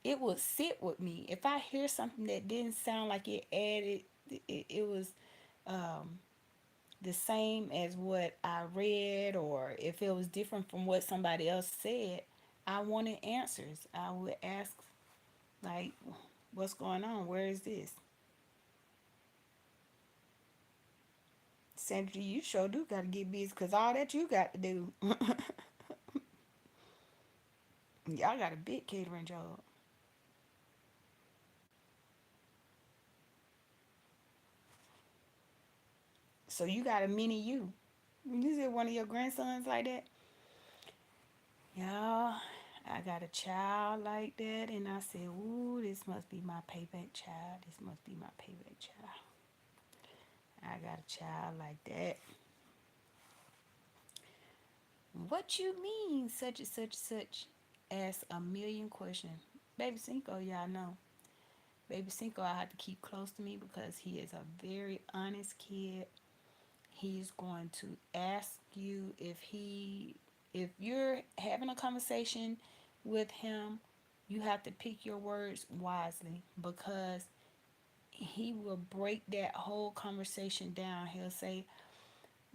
it would sit with me if I hear something that didn't sound like it added, it was um the same as what I read, or if it was different from what somebody else said. I wanted answers. I would ask, like, "What's going on? Where is this?" Sandra, you sure do got to get busy because all that you got to do. Y'all got a big catering job. So you got a mini you. You said one of your grandsons like that? Y'all, I got a child like that, and I said, "Ooh, this must be my payback child. This must be my payback child." I got a child like that. What you mean, such and such and such? Ask a million questions. Baby Cinco, y'all know. Baby Cinco, I have to keep close to me because he is a very honest kid. He's going to ask you if you're having a conversation with him, you have to pick your words wisely because he will break that whole conversation down. He'll say,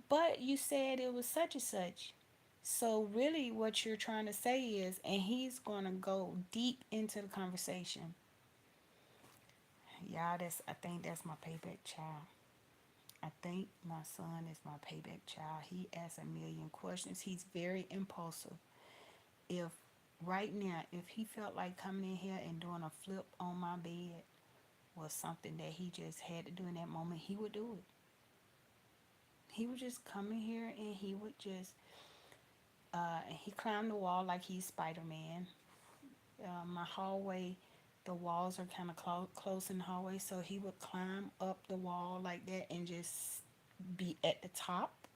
but you said it was such and such. So really what you're trying to say is, and he's going to go deep into the conversation. Y'all, I think that's my payback child. I think my son is my payback child. He asks a million questions. He's very impulsive. If right now, if he felt like coming in here and doing a flip on my bed was something that he just had to do in that moment, he would do it. He would just come in here and he would just he climbed the wall like he's Spider-Man. My hallway, the walls are kind of close in the hallway, so he would climb up the wall like that and just be at the top.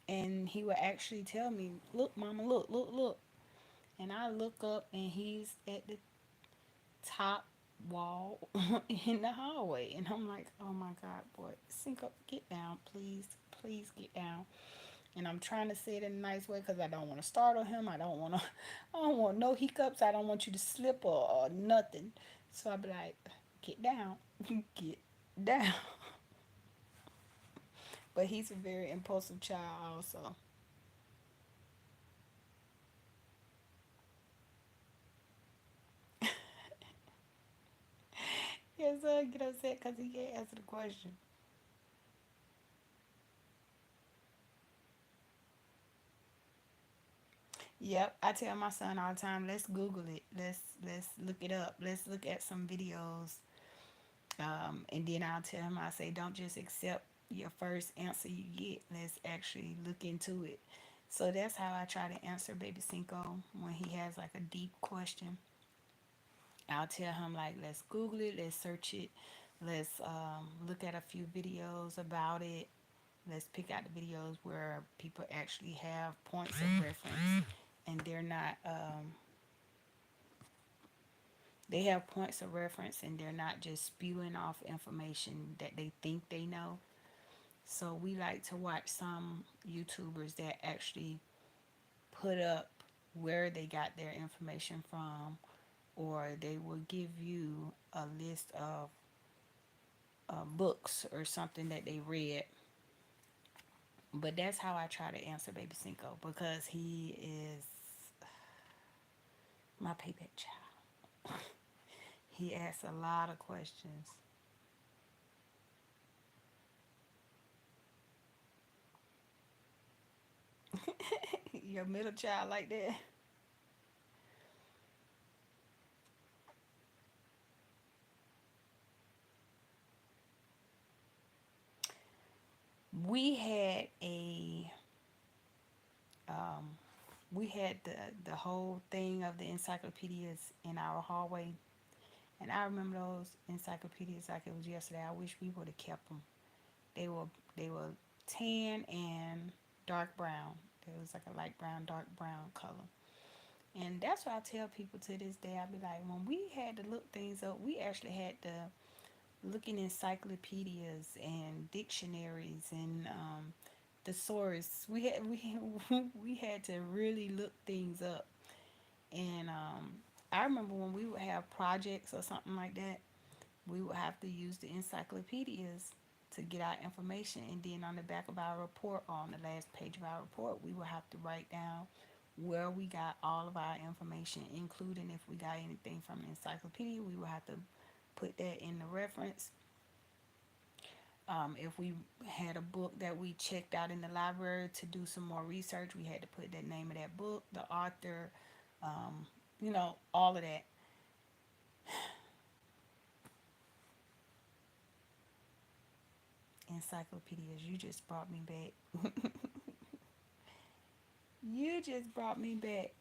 And he would actually tell me, "Look, Mama, look, look, look." And I look up, and he's at the top wall in the hallway, and I'm like, "Oh my God, boy, Cinco, get down, please, please get down." And I'm trying to say it in a nice way because I don't want to startle him. I don't want no hiccups. I don't want you to slip or nothing. So I'll be like, get down, get down. But he's a very impulsive child also. Yes, I get upset because he can't answer the question. Yep, I tell my son all the time, let's Google it. Let's look it up. Let's look at some videos. And then I'll tell him, I say, don't just accept your first answer you get. Let's actually look into it. So that's how I try to answer Baby Cinco when he has like a deep question. I'll tell him like, let's Google it, let's search it, let's look at a few videos about it. Let's pick out the videos where people actually have points of reference and they have points of reference and they're not just spewing off information that they think they know. So we like to watch some YouTubers that actually put up where they got their information from, or they will give you a list of books or something that they read. But that's how I try to answer Baby Cinco because he is my payback child. He asks a lot of questions. Your middle child like that? We had a um, we had the whole thing of the encyclopedias in our hallway, and I remember those encyclopedias like it was yesterday. I wish we would have kept them. They were they were tan and dark brown. It was like a light brown, dark brown color. And that's what I tell people to this day. I be like, when we had to look things up, we actually had to look in encyclopedias and dictionaries and thesaurus. We had to really look things up. And I remember when we would have projects or something like that, we would have to use the encyclopedias to get our information. And then on the back of our report, or on the last page of our report, we would have to write down where we got all of our information, including if we got anything from the encyclopedia, we would have to put that in the reference. If we had a book that we checked out in the library to do some more research, we had to put the name of that book, the author, um, all of that. Encyclopedias, you just brought me back. You just brought me back.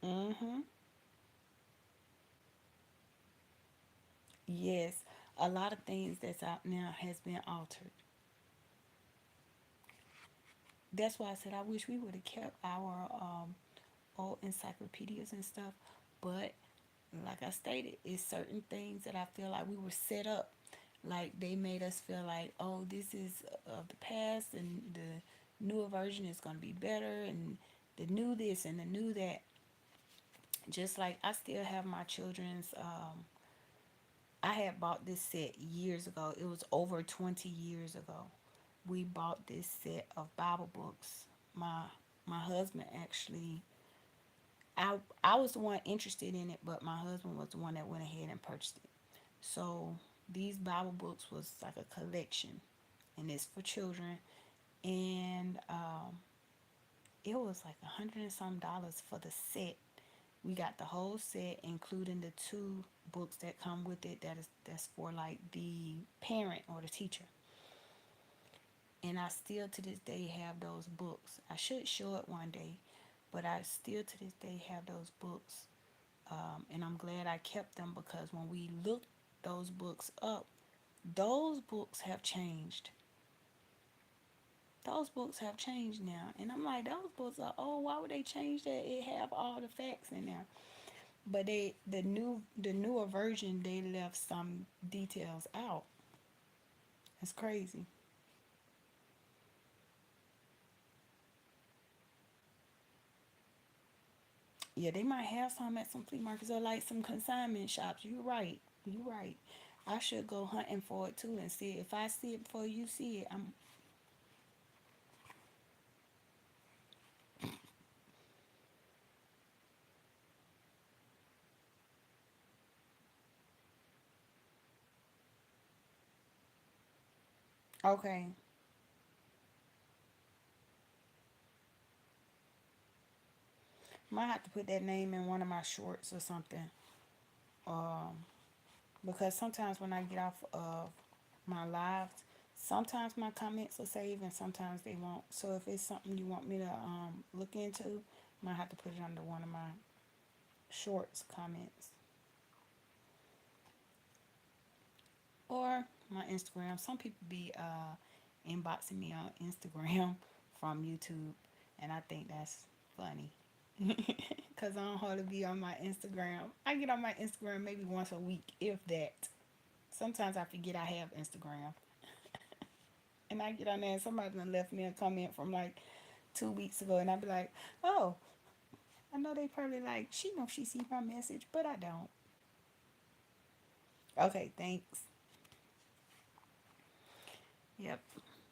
Mm-hmm. Yes, a lot of things that's out now has been altered. That's why I said I wish we would have kept our old encyclopedias and stuff. But like I stated, it's certain things that I feel like we were set up. Like they made us feel like, oh, this is of the past, and the newer version is gonna be better, and the new this and the new that. Just like I still have my children's. I had bought this set years ago. It was over 20 years ago. We bought this set of Bible books. My my husband actually I was the one interested in it, but my husband was the one that went ahead and purchased it. So these Bible books was like a collection, and it's for children. And it was like $100 and some dollars for the set. We got the whole set, including the two books that come with it. That's for like the parent or the teacher. And I still to this day have those books. I should show it one day, but I still to this day have those books. And I'm glad I kept them because when we looked those books up, those books have changed. Those books have changed now, and I'm like, those books are, oh, why would they change that? It have all the facts in there. But the newer version, they left some details out. It's crazy. Yeah, they might have some at some flea markets or like some consignment shops. You're right. You're right. I should go hunting for it too and see it. If I see it before you see it, I'm okay. Might have to put that name in one of my shorts or something. Um, because sometimes when I get off of my lives, sometimes my comments are saved and sometimes they won't. So if it's something you want me to look into, might have to put it under one of my shorts comments or my Instagram. Some people be inboxing me on Instagram from YouTube, and I think that's funny. Cause I don't hardly be on my Instagram. I get on my Instagram maybe once a week, if that. Sometimes I forget I have Instagram, and I get on there and somebody done left me a comment from like 2 weeks ago, and I be like, oh, I know they probably like she know she see my message, but I don't. Okay, thanks. Yep.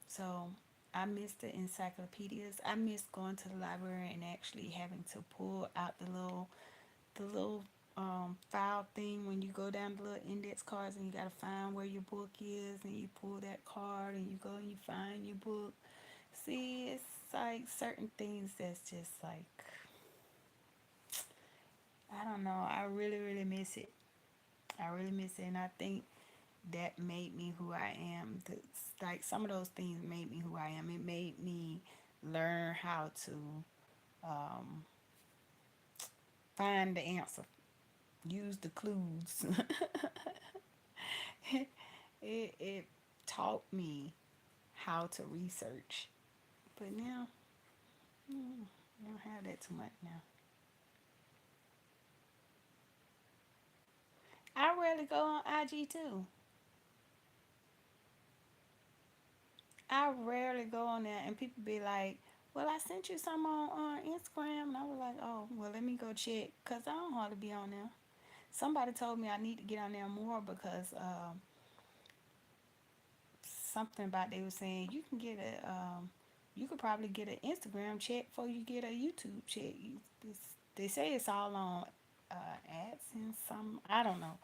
So I miss the encyclopedias. I miss going to the library and actually having to pull out the little file thing when you go down the little index cards and you gotta find where your book is and you pull that card and you go and you find your book. See, it's like certain things that's just like I don't know. I really really miss it. I really miss it, and I think that made me who I am. Like some of those things made me who I am. It made me learn how to um, find the answer, use the clues. it taught me how to research, but now I don't have that too much now. I rarely go on IG too. I rarely go on there, and people be like, "Well, I sent you some on Instagram," and I was like, "Oh, well, let me go check," cause I don't hardly be on there. Somebody told me I need to get on there more because something about they were saying you can get you could probably get an Instagram check before you get a YouTube check. They say it's all on ads and some I don't know,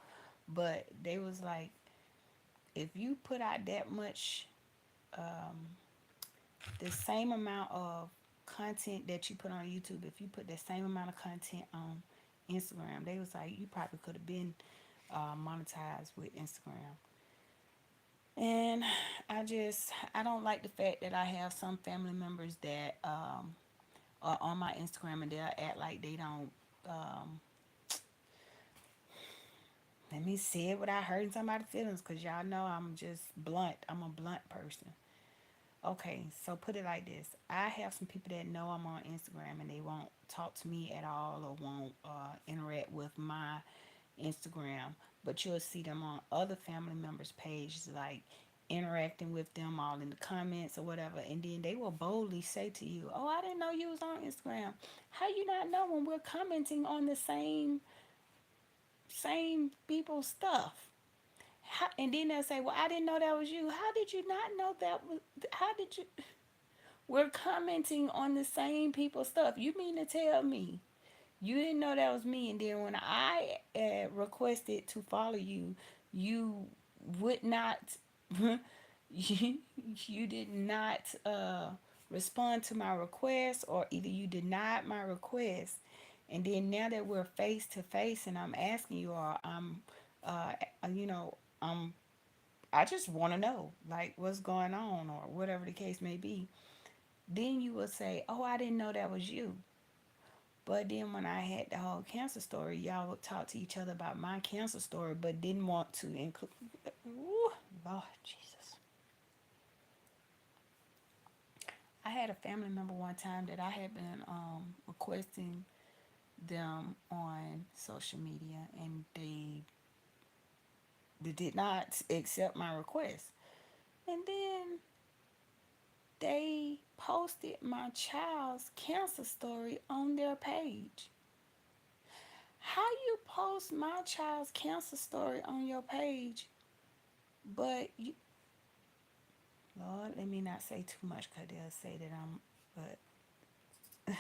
but they was like if you put out that much the same amount of content that you put on YouTube, if you put the same amount of content on Instagram, they was like you probably could have been monetized with Instagram. And I don't like the fact that I have some family members that are on my Instagram and they'll act like they don't um, Let me say it without hurting somebody's feelings, because y'all know I'm just blunt. I'm a blunt person. Okay, so put it like this. I have some people that know I'm on Instagram and they won't talk to me at all or won't interact with my Instagram, but you'll see them on other family members' pages, like interacting with them all in the comments or whatever, and then they will boldly say to you, "Oh, I didn't know you was on Instagram. How you not know when we're commenting on the same people's stuff?" And then they'll say, "Well, I didn't know that was you. How did you not know that was? How did you? We're commenting on the same people's stuff. You mean to tell me you didn't know that was me? And then when I requested to follow you, you would not, you did not respond to my request, or either you denied my request. And then now that we're face to face and I'm asking you, or uh, you know, I just want to know, like, what's going on, or whatever the case may be. Then you will say, "Oh, I didn't know that was you." But then when I had the whole cancer story, y'all would talk to each other about my cancer story, but didn't want to include. Ooh, Lord Jesus. I had a family member one time that I had been requesting them on social media, and they did not accept my request. And then they posted my child's cancer story on their page. How you post my child's cancer story on your page, but you, Lord, let me not say too much because they'll say that but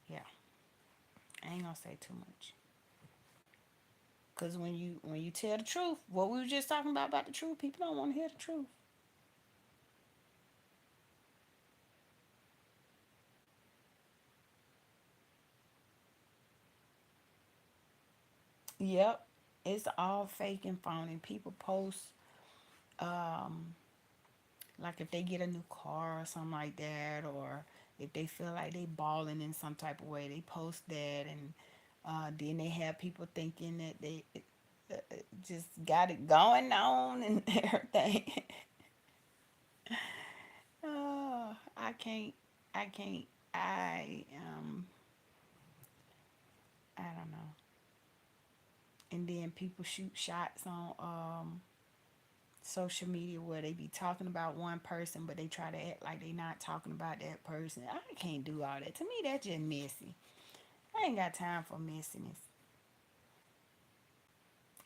yeah, I ain't gonna say too much. Because when you tell the truth, what we were just talking about the truth, people don't want to hear the truth. Yep, it's all fake and phony. People post, um, like if they get a new car or something like that, or if they feel like they balling in some type of way, they post that, and then they have people thinking that they just got it going on and everything. I can't, I can't, I don't know. And then people shoot shots on social media where they be talking about one person, but they try to act like they not talking about that person. I can't do all that. To me, that's just messy. I ain't got time for messiness.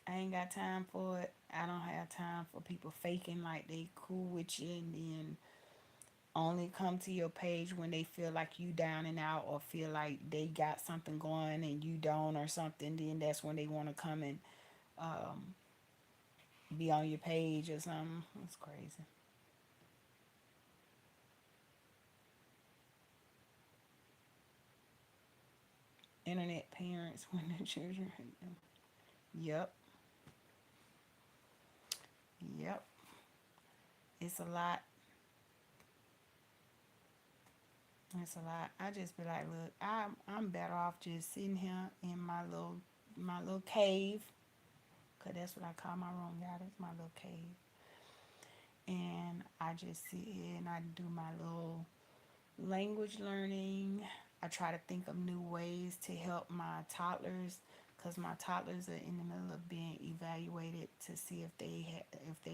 I ain't got time for it. I don't have time for people faking like they cool with you and then only come to your page when they feel like you down and out, or feel like they got something going and you don't, or something. Then that's when they want to come and um, be on your page or something. It's crazy. Internet parents when the children hate them. Yep, yep. It's a lot. It's a lot. I just be like, look, I'm better off just sitting here in my little cave, cause that's what I call my room, y'all. That's my little cave, and I just sit here and I do my little language learning. I try to think of new ways to help my toddlers, because my toddlers are in the middle of being evaluated to see if they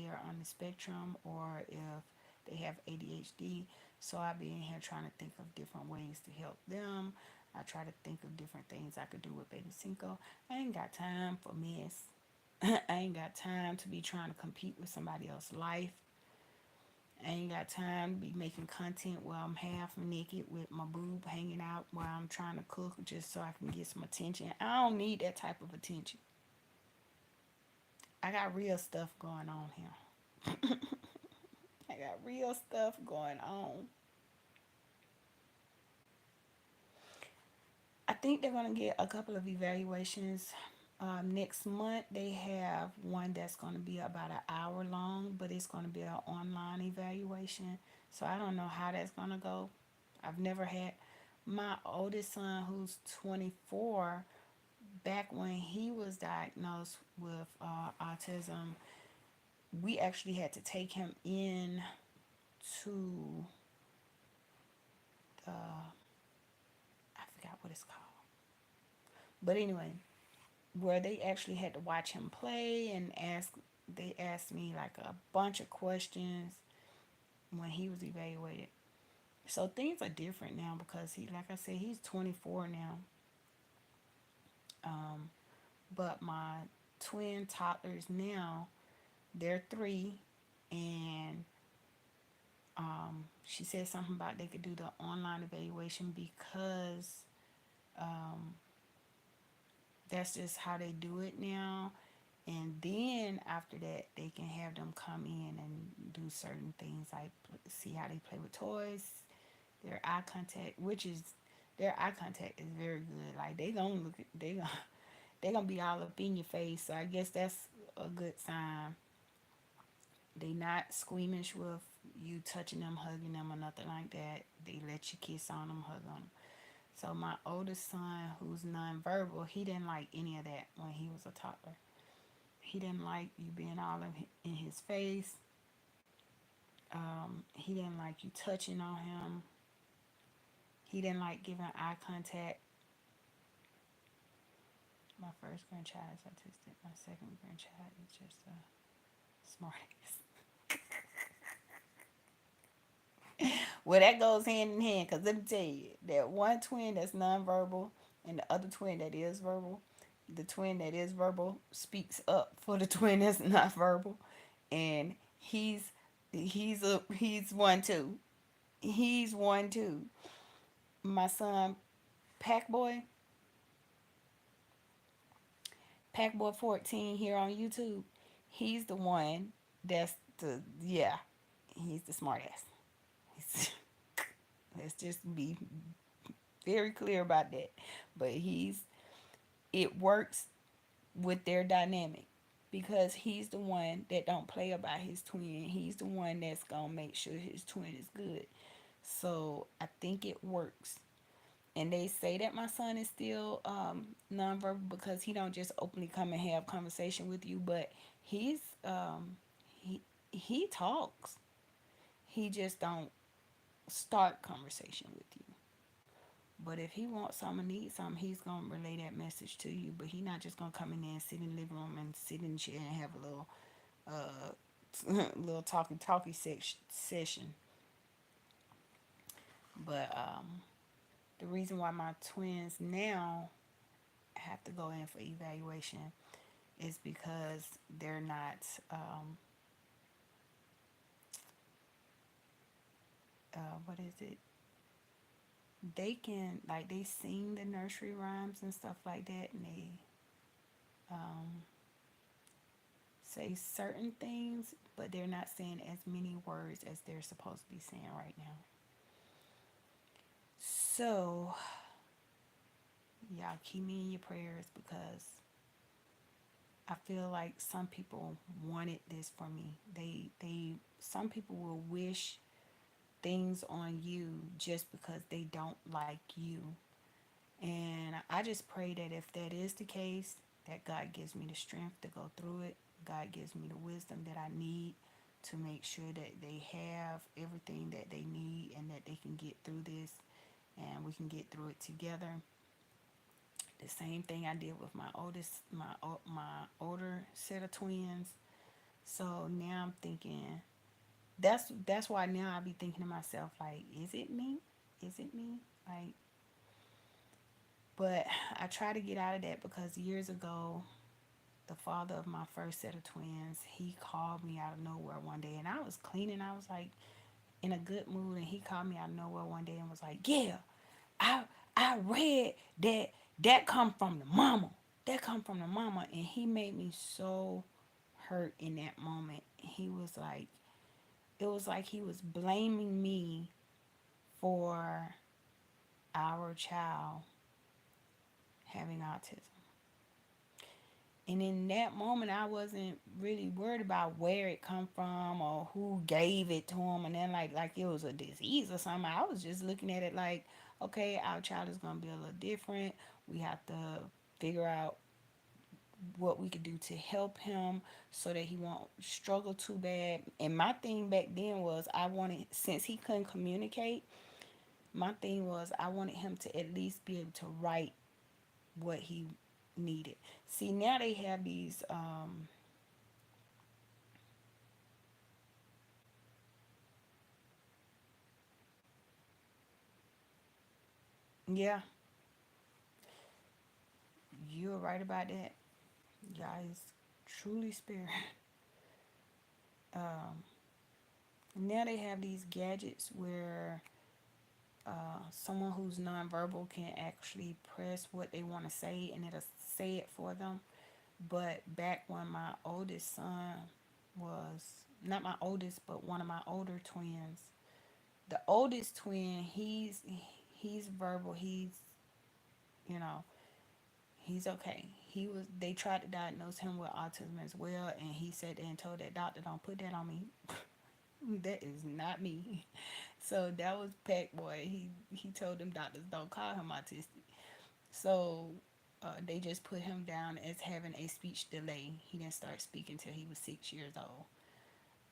are on the spectrum, or if they have ADHD. So I be in here trying to think of different ways to help them. I try to think of different things I could do with baby Cinco. I ain't got time for mess. I ain't got time to be trying to compete with somebody else's life. I ain't got time to be making content where I'm half naked with my boob hanging out while I'm trying to cook just so I can get some attention. I don't need that type of attention. I got real stuff going on here. I got real stuff going on. I think they're going to get a couple of evaluations next month. They have one that's going to be about an hour long, but it's going to be an online evaluation. So I don't know how that's going to go. I've never had my oldest son, who's 24, back when he was diagnosed with autism, we actually had to take him in to the, I forgot what it's called. But anyway, where they actually had to watch him play and they asked me like a bunch of questions when he was evaluated. So things are different now because he, like I said, he's 24 now. Um, but my twin toddlers now, they're 3, and she said something about they could do the online evaluation because um, that's just how they do it now. And then after that, they can have them come in and do certain things like see how they play with toys, their eye contact, which is their eye contact is very good. Like they gonna look, they gonna be all up in your face. So I guess that's a good sign. They not squeamish with you touching them, hugging them, or nothing like that. They let you kiss on them, hug on them. So my oldest son, who's nonverbal, he didn't like any of that when he was a toddler. He didn't like you being all in his face. He didn't like you touching on him. He didn't like giving eye contact. My first grandchild is autistic. My second grandchild is just a smartass. Well, that goes hand in hand because let me tell you, that one twin that's nonverbal and the other twin that is verbal, the twin that is verbal speaks up for the twin that's not verbal, and he's one too. He's one too. My son, Packboy, Packboy 14 here on YouTube, he's the one that's the yeah, he's the smartass. He's, let's just be very clear about that. But it works with their dynamic because he's the one that don't play about his twin. He's the one that's gonna make sure his twin is good. So I think it works. And they say that my son is still nonverbal because he don't just openly come and have conversation with you, but he's he he talks. He just don't start conversation with you. But if he wants something, needs something, he's gonna relay that message to you. But he not just gonna come in there and sit in the living room and sit in the chair and have a little little talkie session. But the reason why my twins now have to go in for evaluation is because they're not what is it? They can like they sing the nursery rhymes and stuff like that, and they um, say certain things, but they're not saying as many words as they're supposed to be saying right now. So y'all keep me in your prayers because I feel like some people wanted this for me. They some people will wish things on you just because they don't like you. And I just pray that if that is the case, that God gives me the strength to go through it. God gives me the wisdom that I need to make sure that they have everything that they need and that they can get through this and we can get through it together. The same thing I did with my older set of twins. So now I'm thinking that's why now I be thinking to myself like, is it me? Is it me? Like, but I try to get out of that because years ago, the father of my first set of twins, he called me out of nowhere one day, and I was cleaning. I was like in a good mood, and he called me out of nowhere one day and was like, "Yeah, I I read that come from the mama. That come from the mama," and he made me so hurt in that moment. He was like, it was like he was blaming me for our child having autism. And in that moment, I wasn't really worried about where it come from or who gave it to him, and then like it was a disease or something. I was just looking at it like, okay, our child is gonna be a little different. We have to figure out what we could do to help him so that he won't struggle too bad. And my thing back then was I wanted, since he couldn't communicate, my thing was I wanted him to at least be able to write what he needed. See, now they have these yeah, you're right about that. Guys, truly spirit. Um, Now they have these gadgets where someone who's nonverbal can actually press what they want to say and it'll say it for them. But back when my oldest son was not my oldest, but one of my older twins, the oldest twin, he's verbal. You know, he's okay. He was. They tried to diagnose him with autism as well, and he said and told that doctor, "Don't put that on me. That is not me." So that was Pac Boy. He told them doctors don't call him autistic. So they just put him down as having a speech delay. He didn't start speaking till he was 6 years old.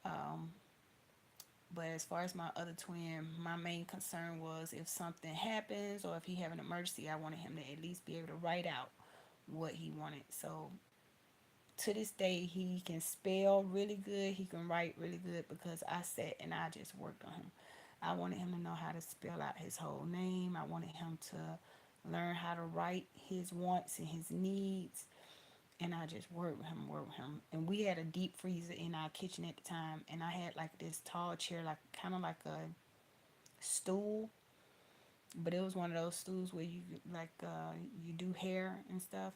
Um, but as far as my other twin, my main concern was if something happens or if he have an emergency, I wanted him to at least be able to write out what he wanted. So to this day, he can spell really good. He can write really good because I sat and I just worked on him. I wanted him to know how to spell out his whole name. I wanted him to learn how to write his wants and his needs. And I just worked with him, worked with him. And we had a deep freezer in our kitchen at the time. And I had like this tall chair, like kind of like a stool. But it was one of those stools where you do hair and stuff.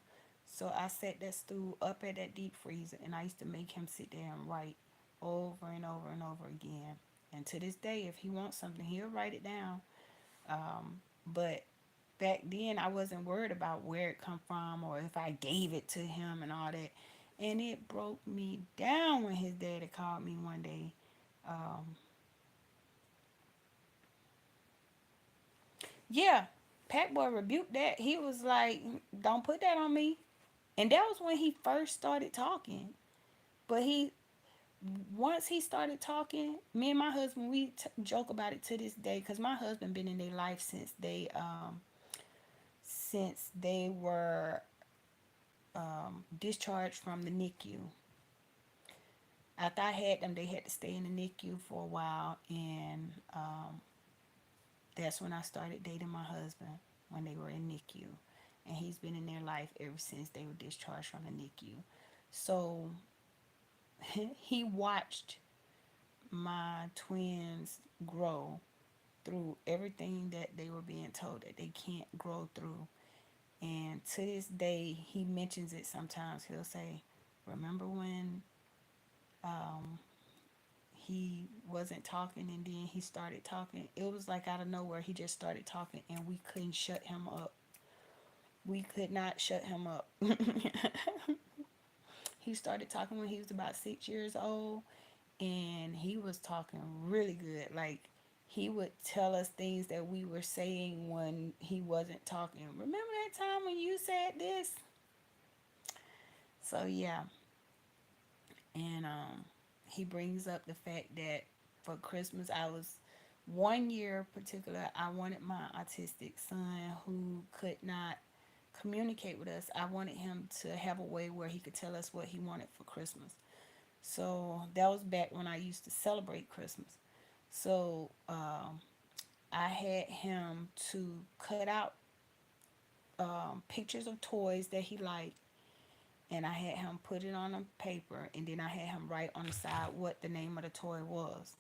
So I set that stool up at that deep freezer, and I used to make him sit there and write over and over and over again. And to this day, if he wants something, he'll write it down. But back then, I wasn't worried about where it come from or if I gave it to him and all that. And it broke me down when his daddy called me one day. Um, yeah, Pac Boy rebuked that. He was like, "Don't put that on me." And that was when he first started talking. But he once he started talking, me and my husband joke about it to this day because my husband been in their life since they were discharged from the NICU. After I had them, they had to stay in the NICU for a while, and that's when I started dating my husband when they were in NICU, and he's been in their life ever since they were discharged from the NICU. So he watched my twins grow through everything that they were being told that they can't grow through. And to this day, he mentions it sometimes. He'll say, "Remember when um, he wasn't talking and then he started talking?" It was like out of nowhere, he just started talking and we couldn't shut him up. We could not shut him up. He started talking when he was about 6 years old and he was talking really good. Like he would tell us things that we were saying when he wasn't talking. "Remember that time when you said this?" So yeah, and he brings up the fact that for Christmas I was 1 year particular I wanted my autistic son who could not communicate with us. I wanted him to have a way where he could tell us what he wanted for Christmas. So that was back when I used to celebrate Christmas. So I had him to cut out pictures of toys that he liked, and I had him put it on a paper, and then I had him write on the side what the name of the toy was.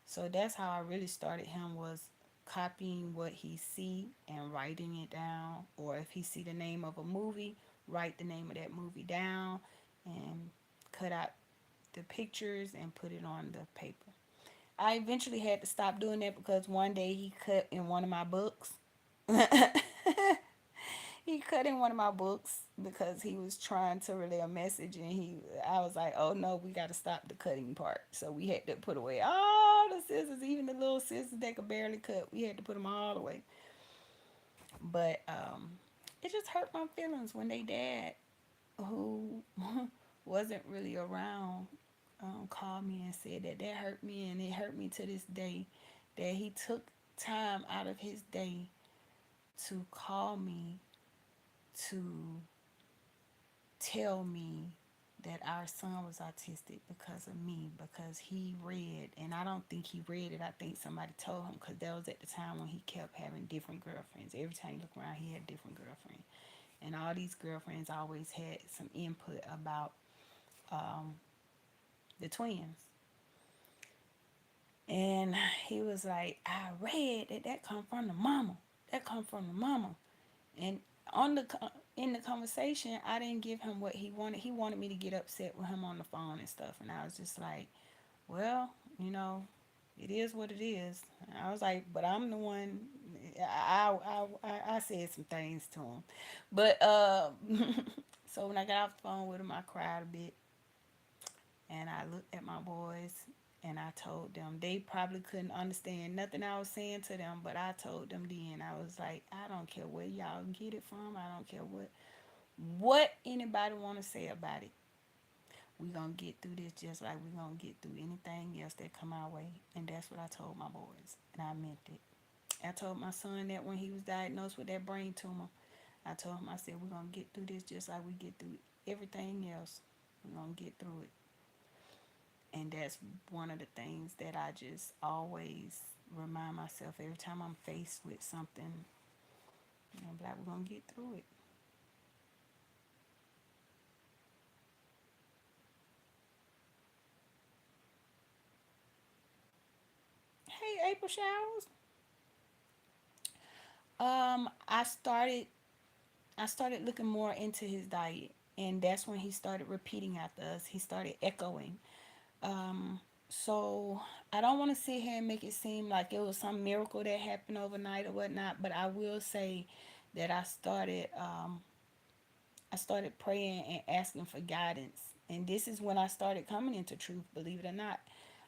So that's how I really started him was copying what he see and writing it down, or if he see the name of a movie, write the name of that movie down and cut out the pictures and put it on the paper. I eventually had to stop doing that because one day he cut in one of my books. He cut in one of my books because he was trying to relay a message, and I was like, "Oh no, we got to stop the cutting part." So we had to put away all the scissors, even the little scissors that could barely cut. We had to put them all away. But it just hurt my feelings when they dad, who wasn't really around, called me and said that that hurt me, and it hurt me to this day that he took time out of his day to call me to tell me that our son was autistic because of me, because he read, and I don't think he read it. I think somebody told him, because that was at the time when he kept having different girlfriends. Every time you look around, he had a different girlfriend, and all these girlfriends always had some input about the twins. And he was like, I read that that come from the mama. That come from the mama. And on the in the conversation, I didn't give him what he wanted. He wanted me to get upset with him on the phone and stuff. And I was just like, well, you know, it is what it is. I was like, but I'm the one. I said some things to him, but so when I got off the phone with him, I cried a bit, and I looked at my boys, and I told them. They probably couldn't understand nothing I was saying to them, but I told them then. I was like, I don't care where y'all get it from. I don't care what anybody want to say about it. We gonna get through this just like we gonna get through anything else that come our way. And that's what I told my boys, and I meant it. I told my son that when he was diagnosed with that brain tumor, I told him, I said, we're gonna get through this just like we get through everything else. We're gonna get through it. And that's one of the things that I just always remind myself every time I'm faced with something. I'm like, we're gonna get through it. Hey, April Showers. I started looking more into his diet, and that's when he started repeating after us. He started echoing. So I don't want to sit here and make it seem like it was some miracle that happened overnight or whatnot, but I will say that I started praying and asking for guidance. And this is when I started coming into truth, believe it or not.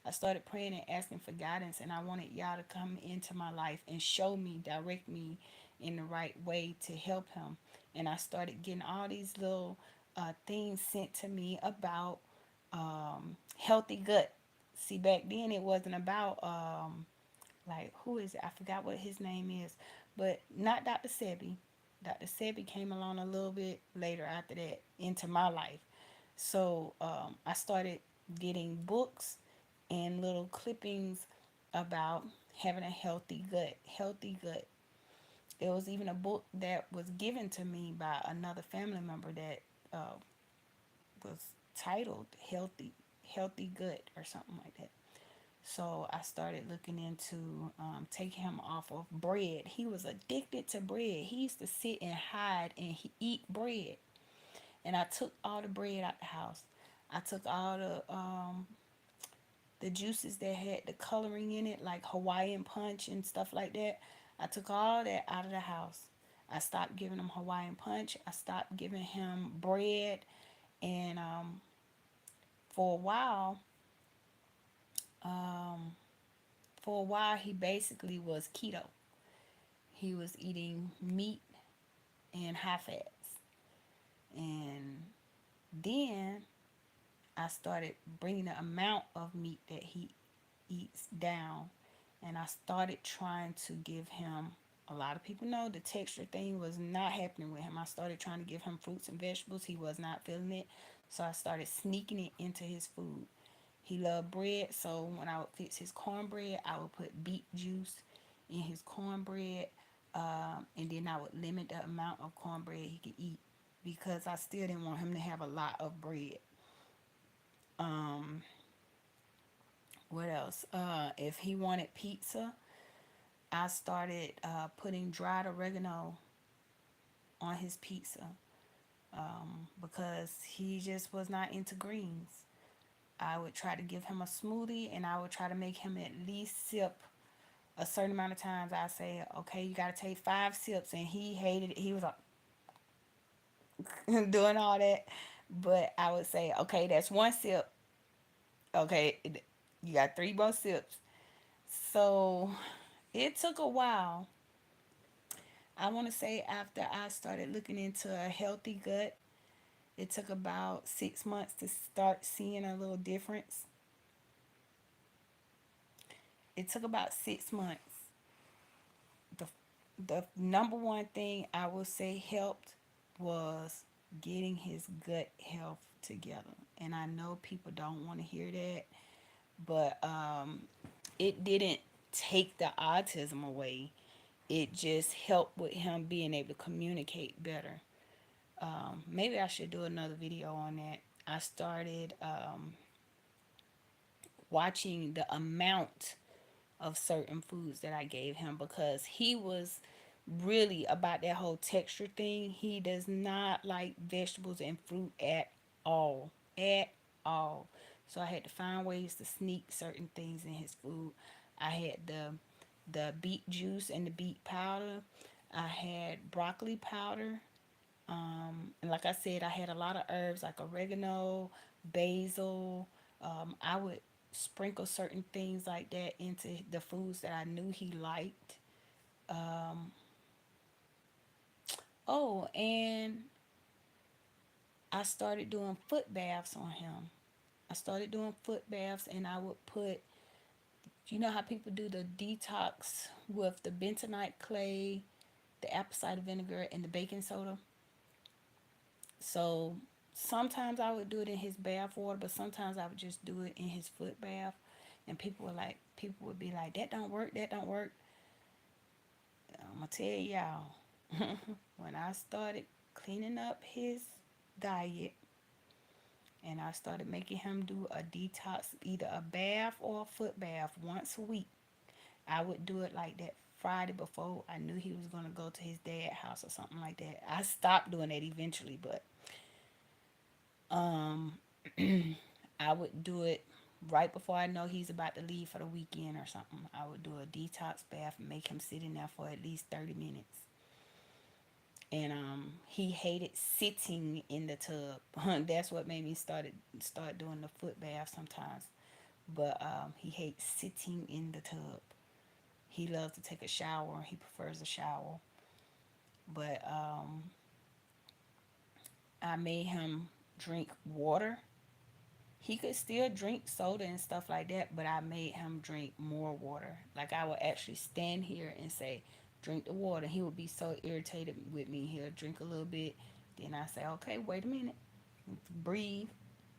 I started praying and asking for guidance, and I wanted y'all to come into my life and show me, direct me in the right way to help him. And I started getting all these little things sent to me about healthy gut. See, back then it wasn't about like, who is it? I forgot what his name is, but not Dr. Sebi. Dr. Sebi came along a little bit later after that into my life. So I started getting books and little clippings about having a healthy gut. Healthy gut. There was even a book that was given to me by another family member that was titled Healthy Gut or something like that. So I started looking into taking him off of bread. He was addicted to bread. He used to sit and hide and eat bread. And I took all the bread out the house. I took all the juices that had the coloring in it, like Hawaiian punch and stuff like that. I took all that out of the house. I stopped giving him Hawaiian punch. I stopped giving him bread. And for a while, um, he basically was keto. He was eating meat and high fats. And then I started bringing the amount of meat that he eats down. And I started trying to give him, a lot of people know the texture thing was not happening with him. I started trying to give him fruits and vegetables. He was not feeling it. So I started sneaking it into his food. He loved bread, so when I would fix his cornbread, I would put beet juice in his cornbread, and then I would limit the amount of cornbread he could eat because I still didn't want him to have a lot of bread. Um, what else? If he wanted pizza, I started putting dried oregano on his pizza because he just was not into greens. I would try to give him a smoothie, and I would try to make him at least sip a certain amount of times. I say, okay, you got to take 5 sips, and he hated it. He was like doing all that, but I would say, okay, that's 1 sip. Okay, you got 3 more sips. So it took a while, I want to say after I started looking into a healthy gut, it took about 6 months to start seeing a little difference. It took about 6 months. The, the number one thing I will say helped was getting his gut health together. And I know people don't want to hear that, but it didn't take the autism away. It just helped with him being able to communicate better. Maybe I should do another video on that. I started watching the amount of certain foods that I gave him because he was really about that whole texture thing. He does not like vegetables and fruit at all. At all. So I had to find ways to sneak certain things in his food. I had the beet juice and the beet powder. I had broccoli powder. And like I said, I had a lot of herbs like oregano, basil. I would sprinkle certain things like that into the foods that I knew he liked. Oh, and I started doing foot baths on him. I started doing foot baths, and I would put, you know how people do the detox with the bentonite clay, the apple cider vinegar, and the baking soda. So sometimes I would do it in his bath water, but sometimes I would just do it in his foot bath. And people would be like, that don't work, that don't work. I'm gonna tell y'all, when I started cleaning up his diet and I started making him do a detox, either a bath or a foot bath once a week, I would do it like that Friday before I knew he was gonna go to his dad's house or something like that. I stopped doing that eventually, but I would do it right before I know he's about to leave for the weekend or something. I would do a detox bath and make him sit in there for at least 30 minutes. And he hated sitting in the tub. That's what made me start doing the foot bath sometimes. But he hates sitting in the tub. He loves to take a shower. He prefers a shower. But I made him drink water. He could still drink soda and stuff like that, but I made him drink more water. Like I would actually stand here and say, drink the water. He would be so irritated with me. He'll drink a little bit. Then I say, okay, wait a minute. Breathe.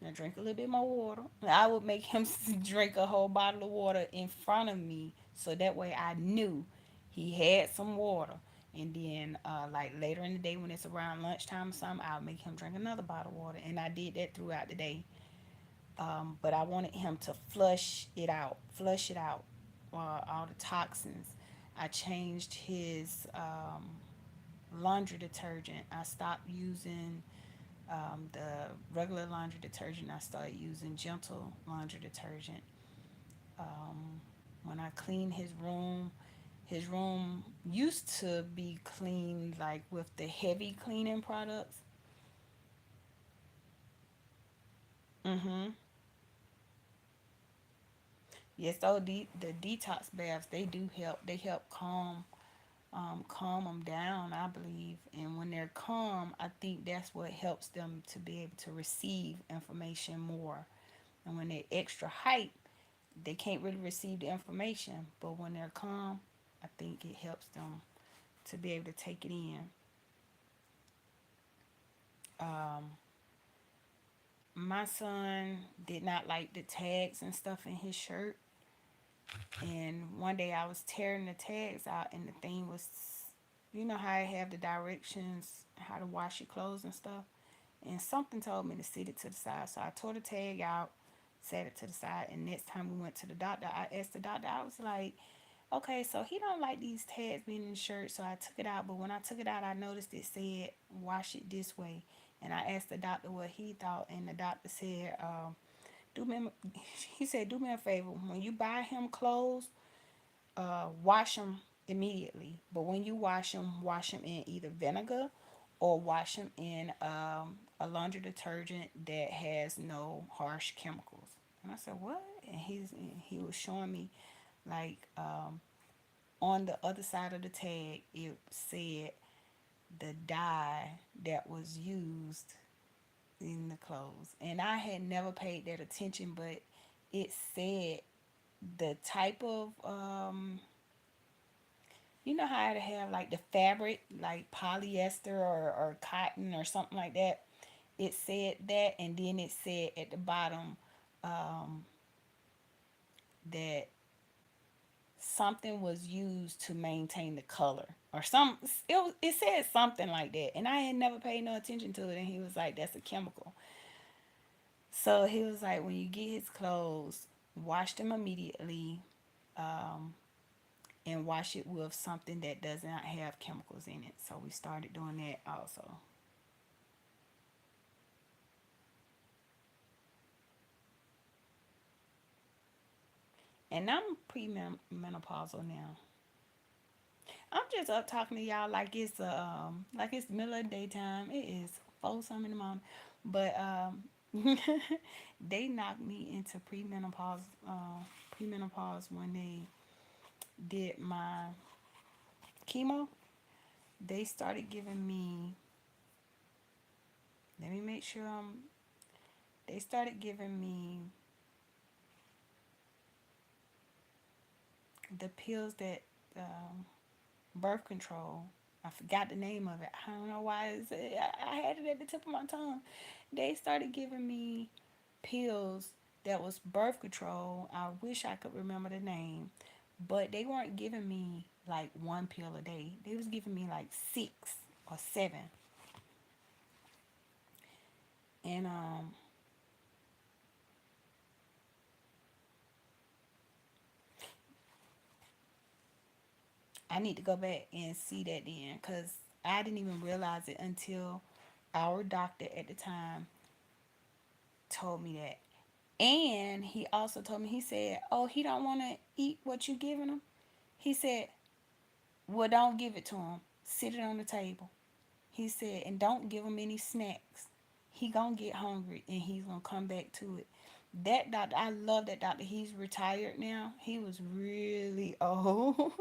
Now drink a little bit more water. I would make him drink a whole bottle of water in front of me. So that way I knew he had some water. And then, like later in the day when it's around lunchtime or something, I'll make him drink another bottle of water. And I did that throughout the day. But I wanted him to flush it out, all the toxins. I changed his laundry detergent. I stopped using the regular laundry detergent. I started using gentle laundry detergent. When I cleaned his room used to be cleaned like with the heavy cleaning products. Mm-hmm. Yes, so the detox baths they do help. They help calm them down, I believe. And when they're calm, I think that's what helps them to be able to receive information more. And when they're extra hype, they can't really receive the information. But when they're calm, I think it helps them to be able to take it in. Um, my son did not like the tags and stuff in his shirt. And one day I was tearing the tags out, and the thing was, you know how I have the directions, how to wash your clothes and stuff. And something told me to sit it to the side. So I tore the tag out, set it to the side. And next time we went to the doctor, I asked the doctor, I was like, okay, so he don't like these tags being in the shirt. So I took it out. But when I took it out, I noticed it said, wash it this way. And I asked the doctor what he thought. And the doctor said, do me, he said, do me a favor. When you buy him clothes, wash them immediately. But when you wash them in either vinegar or wash them in a laundry detergent that has no harsh chemicals. And I said, what? And he was showing me like on the other side of the tag, it said the dye that was used in the clothes. And I had never paid that attention, but it said the type of you know how to have like the fabric, like polyester or cotton or something like that. It said that, and then it said at the bottom that something was used to maintain the color or some it said something like that, and I had never paid no attention to it. And he was like, that's a chemical. So he was like, when you get his clothes, wash them immediately, and wash it with something that does not have chemicals in it. So we started doing that also. And I'm premenopausal now. I'm just up talking to y'all like it's the middle of the daytime. It is 4 something in the morning, but they knocked me into premenopause when they did my chemo. They started giving me. Let me make sure I'm. They started giving me the pills that birth control. I forgot the name of it. I don't know why I had it at the tip of my tongue. They started giving me pills that was birth control. I wish I could remember the name, but they weren't giving me like one pill a day. They was giving me like 6 or 7. And I need to go back and see that then, cuz I didn't even realize it until our doctor at the time told me that. And he also told me, he said, "Oh, he don't want to eat what you giving him." He said, "Well, don't give it to him. Sit it on the table." He said, "And don't give him any snacks. He gonna get hungry and he's gonna come back to it." That doctor, I love that doctor. He's retired now. He was really old,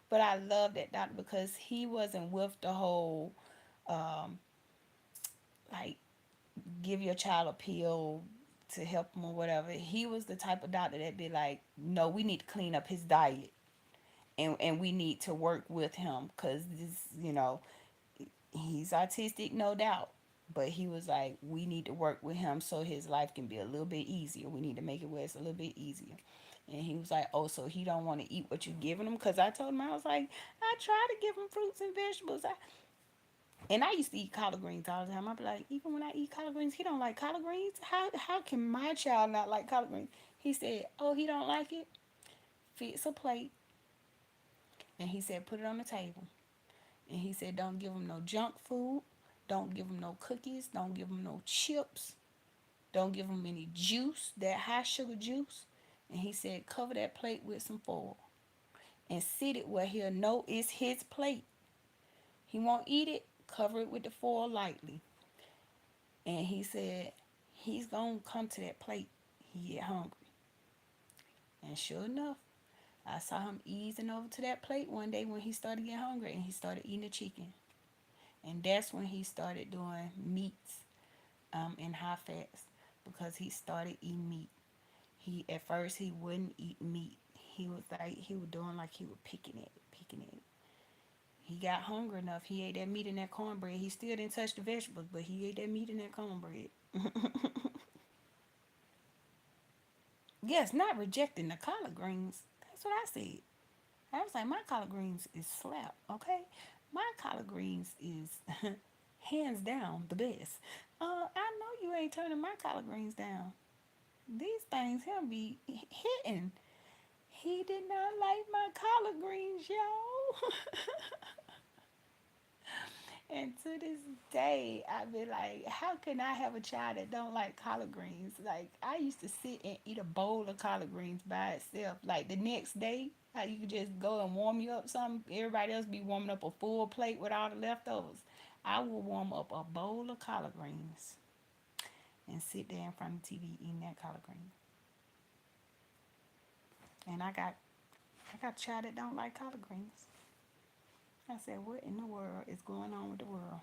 but I love that doctor because he wasn't with the whole like give your child a pill to help him or whatever. He was the type of doctor that'd be like, no, we need to clean up his diet, and we need to work with him because this, he's autistic, no doubt. But he was like, we need to work with him so his life can be a little bit easier. We need to make it where it's a little bit easier. And he was like, oh, so he don't want to eat what you giving him? Because I told him, I was like, I try to give him fruits and vegetables. And I used to eat collard greens all the time. I'd be like, even when I eat collard greens, he don't like collard greens. How can my child not like collard greens? He said, oh, he don't like it. Fix a plate. And he said, put it on the table. And he said, don't give him no junk food. Don't give him no cookies. Don't give him no chips. Don't give him any juice, that high sugar juice. And he said, cover that plate with some foil and sit it where he'll know it's his plate. He won't eat it. Cover it with the foil lightly. And he said, he's going to come to that plate. He get hungry. And sure enough, I saw him easing over to that plate one day when he started getting hungry and he started eating the chicken. And that's when he started doing meats in high fats because he started eating meat. He at first he wouldn't eat meat. He was doing like he was picking it. He got hungry enough. He ate that meat and that cornbread. He still didn't touch the vegetables, but he ate that meat and that cornbread. Yes, not rejecting the collard greens. That's what I said. I was like, my collard greens is slap, okay? My collard greens is hands down the best. I know you ain't turning my collard greens down. These things him be hitting. He did not like my collard greens, y'all. And to this day, I be like, how can I have a child that don't like collard greens? Like, I used to sit and eat a bowl of collard greens by itself. Like, the next day, how you could just go and warm you up something. Everybody else be warming up a full plate with all the leftovers. I will warm up a bowl of collard greens and sit there in front of the TV eating that collard green. And I got I got a child that don't like collard greens. I said, what in the world is going on with the world?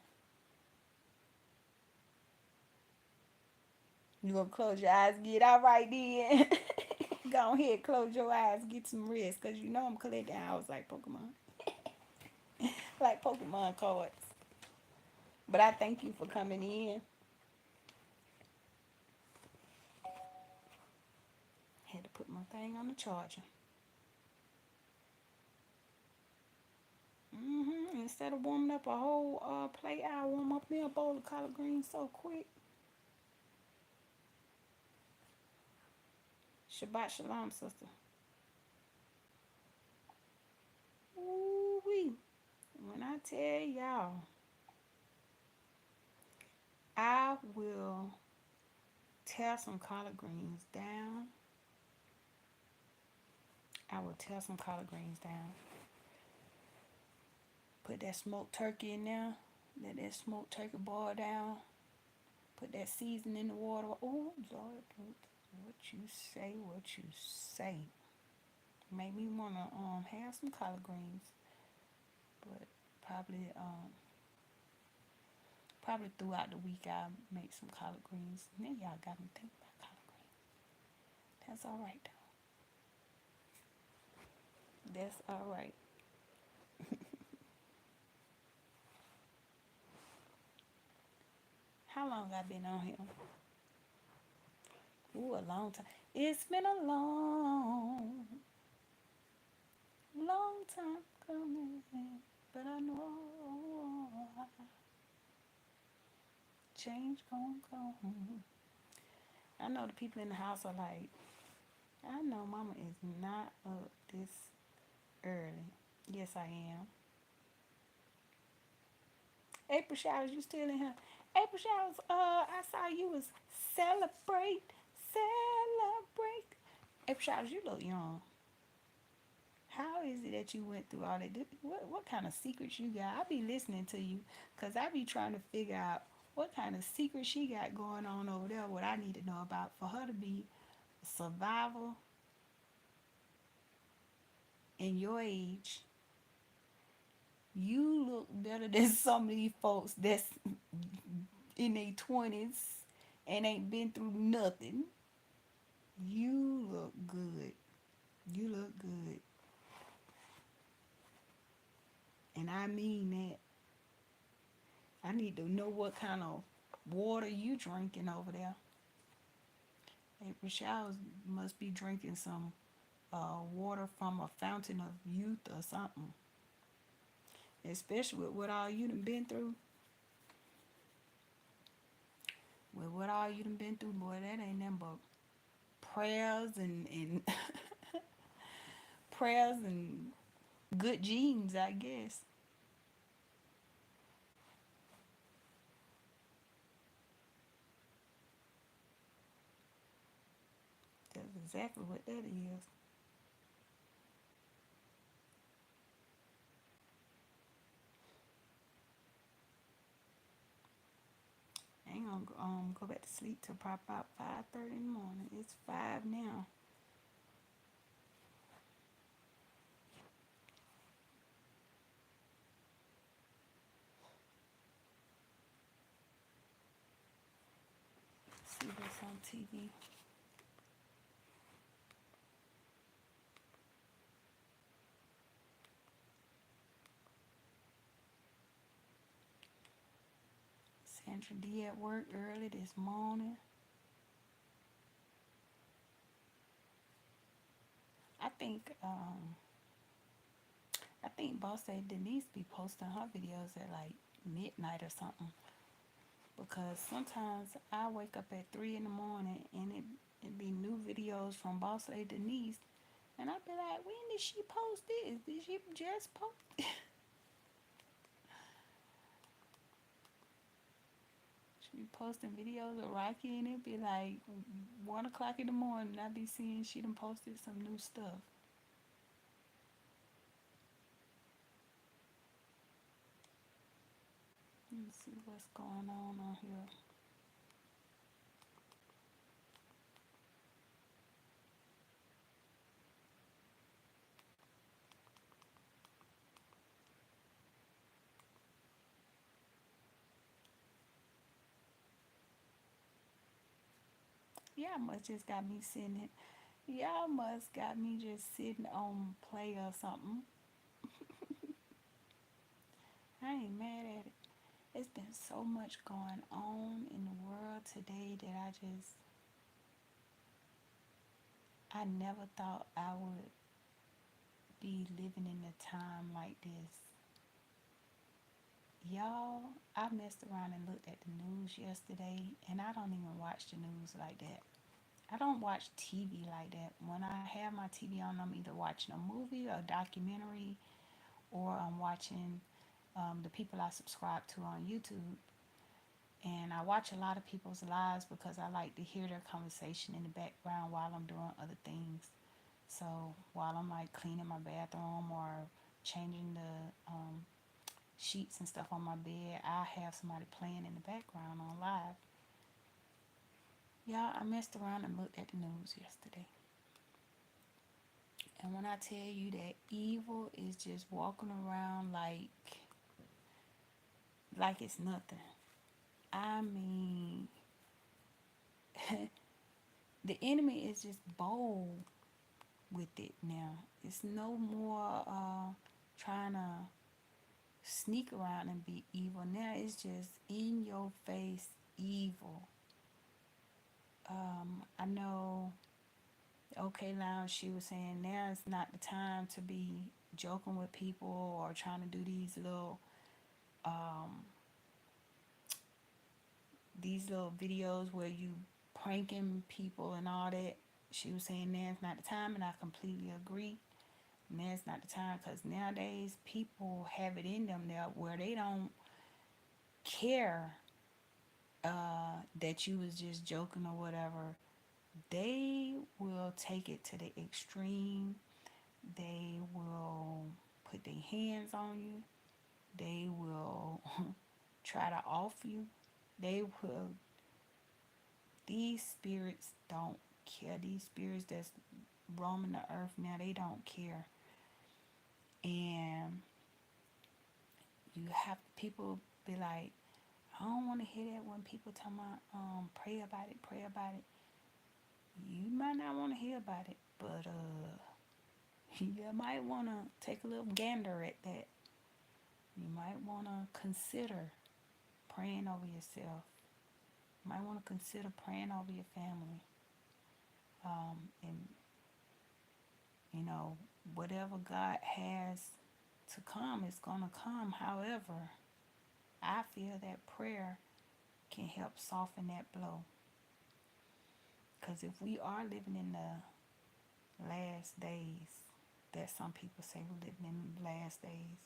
You gonna close your eyes, get all right then. Go ahead, close your eyes, get some rest, cause you know I'm collecting hours like Pokemon, like Pokemon cards. But I thank you for coming in. Had to put my thing on the charger. Instead of warming up a whole plate, I warm up me a bowl of collard greens so quick. Shabbat shalom, sister. Ooh wee. When I tell y'all, I will tear some collard greens down. I will tear some collard greens down. Put that smoked turkey in there. Let that smoked turkey boil down. Put that seasoning in the water. Oh, Lord, what you say, what you say. Make me want to have some collard greens. But probably throughout the week I'll make some collard greens. Now y'all got me thinking about collard greens. That's all right, though. That's all right. How long I been on here? Ooh, a long time. It's been a long, long time coming, but I know change gon' come. I know the people in the house are like, I know Mama is not up this early. Yes, I am. April Showers, you still in here? April Showers, I saw you was celebrate. April Showers, you look young. How is it that you went through all that? What kind of secrets you got? I be listening to you because I be trying to figure out what kind of secrets she got going on over there, what I need to know about for her to be a survivor in your age. You look better than some of these folks that's in their 20s and ain't been through nothing. You look good. You look good. And I mean that. I need to know what kind of water you drinking over there. April Showers must be drinking some water from a fountain of youth or something. Especially with what all you done been through. With what all you done been through, boy, that ain't nothing but prayers and prayers and good genes, I guess. That's exactly what that is. I ain't gonna go back to sleep till probably about 5:30 in the morning. It's 5 now. See what's on TV. Sandra D at work early this morning. I think Boss Lady Denise be posting her videos at like midnight or something. Because sometimes I wake up at 3 in the morning and it be new videos from Boss Lady Denise, and I be like, when did she post this? Did she just post it? She be posting videos of Rocky, and it be like 1 o'clock in the morning. I be seeing she done posted some new stuff. Let me see what's going on here. Y'all must just got me sitting. Y'all must got me just sitting on play or something. I ain't mad at it. It's been so much going on in the world today that I never thought I would be living in a time like this. Y'all, I messed around and looked at the news yesterday, and I don't even watch the news like that. I don't watch TV like that. When I have my TV on, I'm either watching a movie or a documentary, or I'm watching the people I subscribe to on YouTube. And I watch a lot of people's lives because I like to hear their conversation in the background while I'm doing other things. So while I'm like cleaning my bathroom or changing the sheets and stuff on my bed, I have somebody playing in the background on live. Yeah, I messed around and looked at the news yesterday. And when I tell you that evil is just walking around like it's nothing. I mean, the enemy is just bold with it now. It's no more trying to sneak around and be evil. Now it's just in your face evil. I know, okay, Lounge, she was saying now is not the time to be joking with people or trying to do these little videos where you pranking people and all that. She was saying now's not the time, and I completely agree. Now's not the time because nowadays people have it in them there where they don't care that you was just joking or whatever. They will take it to the extreme. They will put their hands on you. They will try to off you. They will. These spirits don't care. These spirits that's roaming the earth now, they don't care. And you have people be like, I don't want to hear that when people tell me, pray about it, pray about it. You might not want to hear about it, but you might want to take a little gander at that. You might want to consider praying over yourself. You might want to consider praying over your family. And, you know, whatever God has to come is going to come. However, I feel that prayer can help soften that blow. Because if we are living in the last days, that some people say we're living in the last days,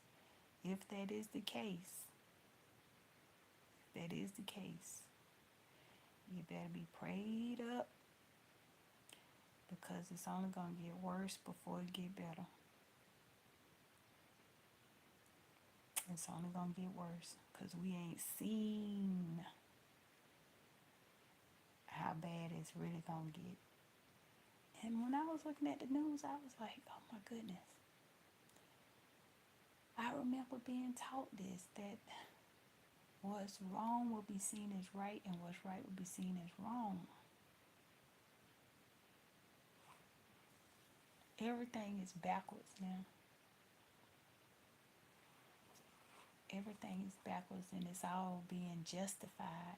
if that is the case, you better be prayed up because it's only going to get worse before it get better. It's only going to get worse because we ain't seen how bad it's really going to get. And when I was looking at the news, I was like, oh my goodness. I remember being taught this, that what's wrong will be seen as right and what's right will be seen as wrong. Everything is backwards now. Everything is backwards and it's all being justified.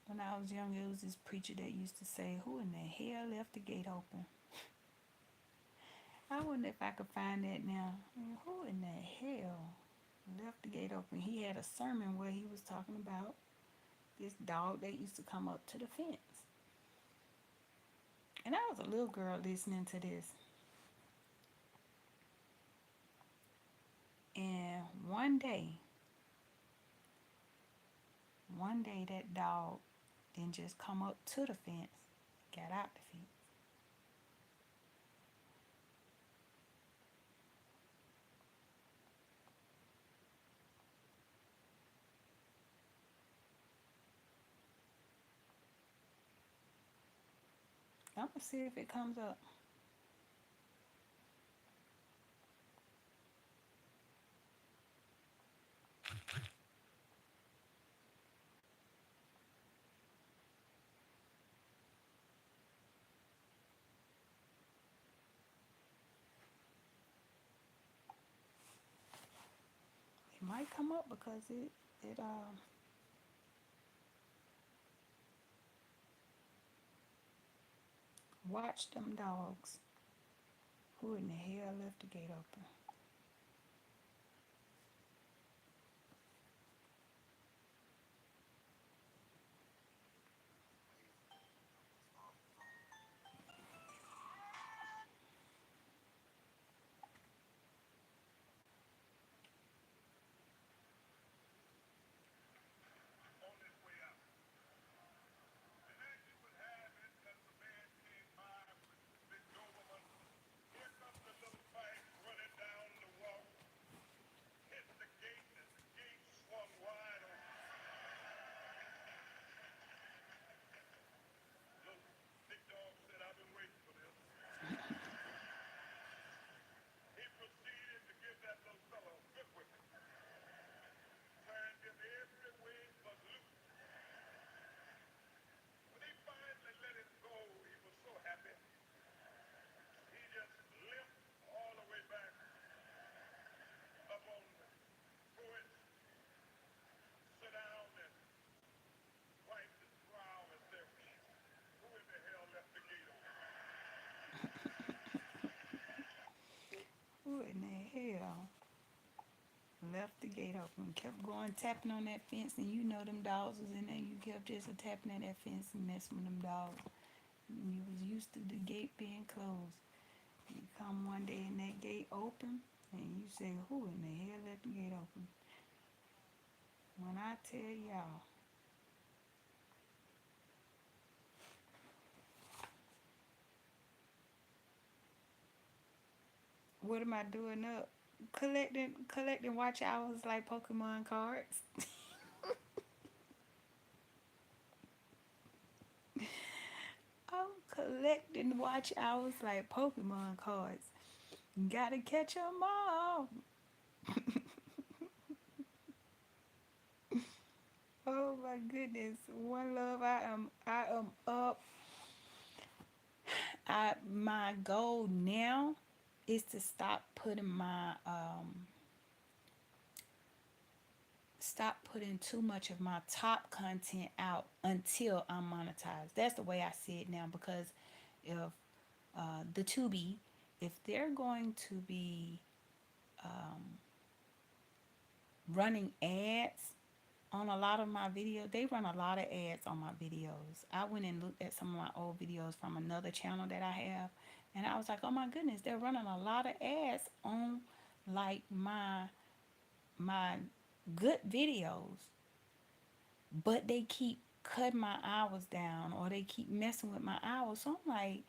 When I was young, it was this preacher that used to say, who in the hell left the gate open? I wonder if I could find that now. Who in the hell left the gate open? He had a sermon where he was talking about this dog that used to come up to the fence. And I was a little girl listening to this. And one day that dog didn't just come up to the fence, got out the fence. I'm gonna see if it comes up. might come up because it watch them dogs. Who in the hell left the gate open? on his way out. And as you would have it, as the man came by with the big Doberman, here comes the little fight running down the walk, hit the gate, and the gate swung wide open. Little big dog said, I've been waiting for this. He proceeded to give that little fellow a good whipping, turned him every way but loose. When he finally let him go, he was so happy. He just limped all the way back up on the porch, sit down and wiped his brow and said, who in the hell left the gate open? Who in the hell left the gate open? Kept going tapping on that fence, and you know them dogs was in there. You kept just tapping at that fence and messing with them dogs. You was used to the gate being closed. You come one day and that gate open, and you say, "Who in the hell left the gate open?" When I tell y'all, what am I doing up? Collecting watch hours like Pokemon cards. I'm collecting watch hours like Pokemon cards. Gotta catch 'em all. Oh my goodness. One love. I am up. My goal now is to stop putting too much of my top content out until I'm monetized. That's the way I see it now, because if the Tubi, if they're going to be running ads on a lot of my videos, they run a lot of ads on my videos. I went and looked at some of my old videos from another channel that I have, and I was like, oh my goodness, they're running a lot of ads on like my good videos, but they keep cutting my hours down, or they keep messing with my hours. So I'm like,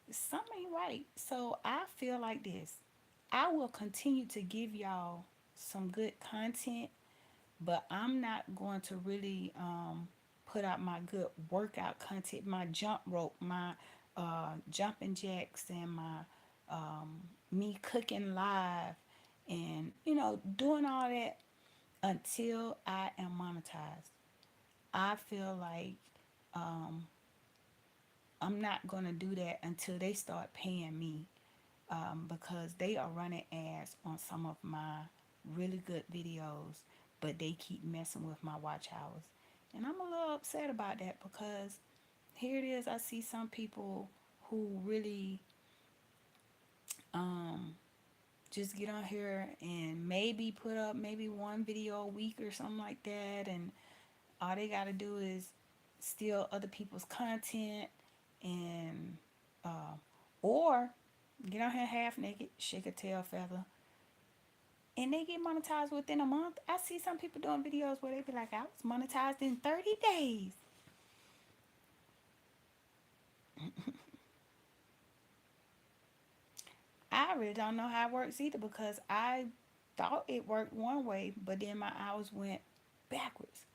something ain't right. So I feel like this. I will continue to give y'all some good content, but I'm not going to really put out my good workout content, my jump rope, my jumping jacks, and my me cooking live, and doing all that until I am monetized. I feel like I'm not gonna do that until they start paying me, because they are running ads on some of my really good videos, but they keep messing with my watch hours. And I'm a little upset about that, because here it is, I see some people who really just get on here and maybe put up maybe one video a week or something like that, and all they got to do is steal other people's content, and or get on here half naked, shake a tail feather, and they get monetized within a month. I see some people doing videos where they be like, I was monetized in 30 days. I really don't know how it works either, because I thought it worked one way, but then my hours went backwards.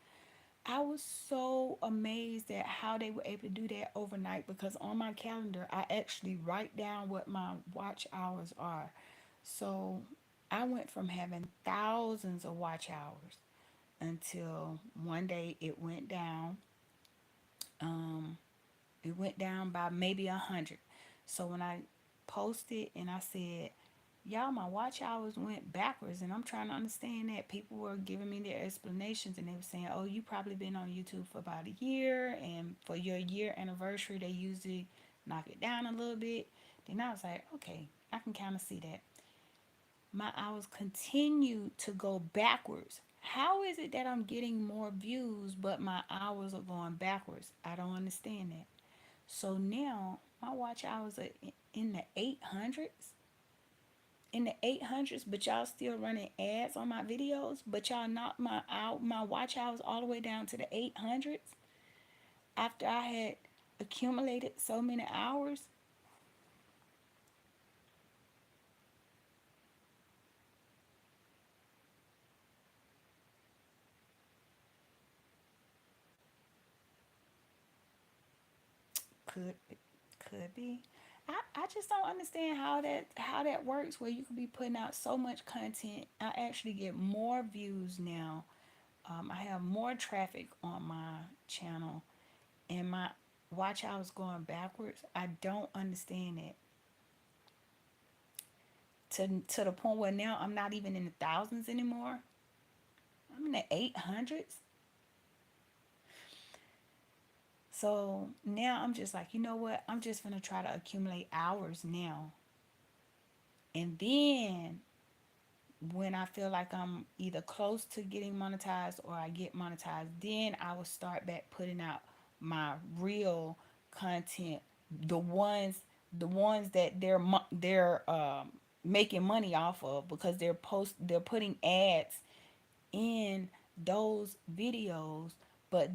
I was so amazed at how they were able to do that overnight, because on my calendar, I actually write down what my watch hours are. So I went from having thousands of watch hours until one day it went down. It went down by maybe 100. So when I posted and I said, Y'all, my watch hours went backwards, and I'm trying to understand that. People were giving me their explanations, and they were saying, "Oh, you probably been on YouTube for about a year, and for your year anniversary, they usually knock it down a little bit." Then I was like, "Okay, I can kind of see that." My hours continue to go backwards. How is it that I'm getting more views, but my hours are going backwards? I don't understand that. So now my watch hours are in the 800s, but y'all still running ads on my videos, but y'all knocked my watch hours all the way down to the 800s after I had accumulated so many hours. Could could be. I just don't understand how that works, where you could be putting out so much content. I actually get more views now. I have more traffic on my channel, and my watch hours going backwards. I don't understand it. To the point where now I'm not even in the thousands anymore. I'm in the 800s. So now I'm just like, you know what? I'm just gonna try to accumulate hours now, and then when I feel like I'm either close to getting monetized or I get monetized, then I will start back putting out my real content, the ones the ones that they're making money off of, because they're putting ads in those videos, but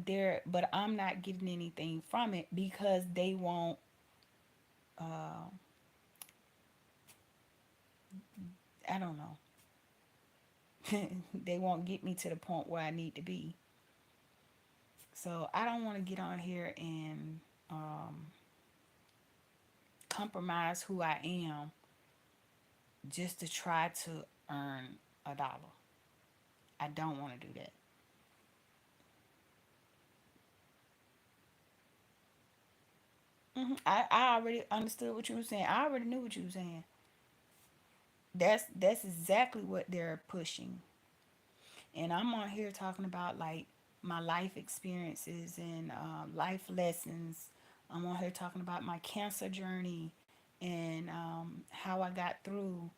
I'm not getting anything from it because they won't uh I don't know. They won't get me to the point where I need to be. So I don't want to get on here and um, compromise who I am just to try to earn a dollar. I don't want to do that. I already understood what you were saying. I already knew what you were saying. That's exactly what they're pushing. And I'm on here talking about like my life experiences and life lessons. I'm on here talking about my cancer journey and how I got through,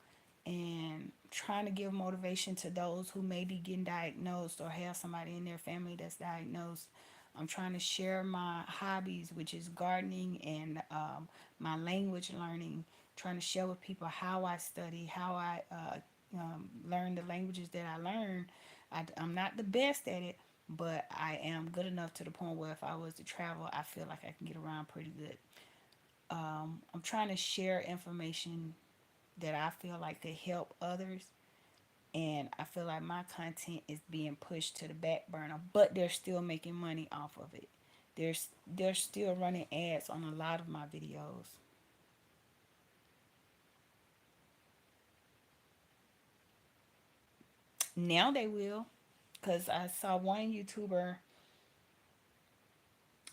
and trying to give motivation to those who may be getting diagnosed or have somebody in their family that's diagnosed. I'm trying to share my hobbies, which is gardening and my language learning, trying to share with people how I study, how I learn the languages that I learn. I'm not the best at it, but I am good enough to the point where if I was to travel, I feel like I can get around pretty good. I'm trying to share information that I feel like could help others, and I feel like my content is being pushed to the back burner, but they're still making money off of it. They're still running ads on a lot of my videos. Now they will, because I saw one YouTuber.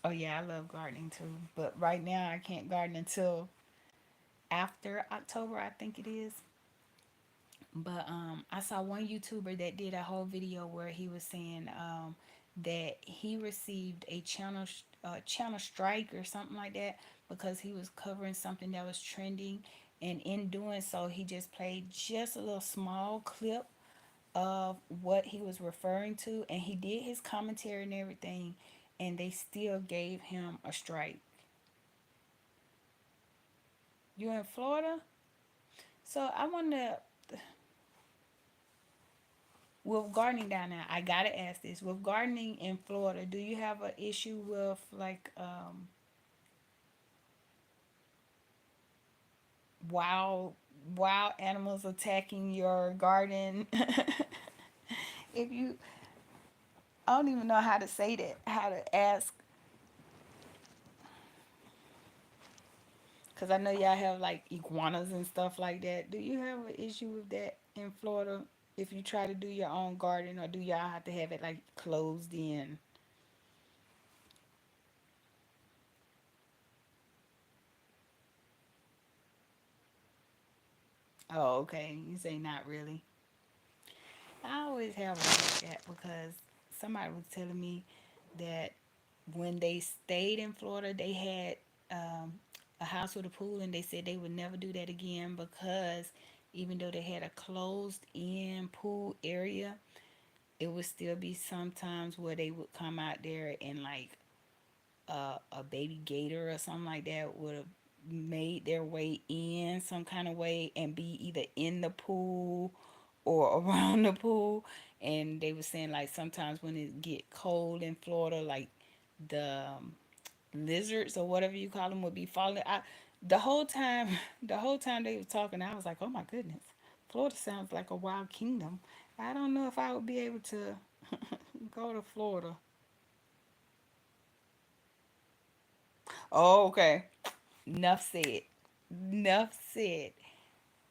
Oh yeah, I love gardening too, but right now I can't garden until after October, I think it is. But I saw one YouTuber that did a whole video where he was saying that he received a channel strike or something like that because he was covering something that was trending, and in doing so, he just played just a little small clip of what he was referring to, and he did his commentary and everything, and they still gave him a strike. You in Florida? So I wonder, with gardening down there, I gotta ask this. With gardening in Florida, do you have an issue with like wild wild animals attacking your garden? If you, I don't even know how to say that, how to ask, because I know y'all have like iguanas and stuff like that. Do you have an issue with that in Florida if you try to do your own garden, or do y'all have to have it like closed in? Oh, okay. You say not really. I always have wondered that because somebody was telling me that when they stayed in Florida, they had a house with a pool, and they said they would never do that again because even though they had a closed in pool area, it would still be sometimes where they would come out there and like a baby gator or something like that would have made their way in some kind of way and be either in the pool or around the pool. And they were saying like sometimes when it get cold in Florida, like the lizards or whatever you call them would be falling out. The whole time, the whole time they were talking, I was like, oh my goodness, Florida sounds like a wild kingdom. I don't know if I would be able to go to Florida. Oh, okay. Enough said. Enough said.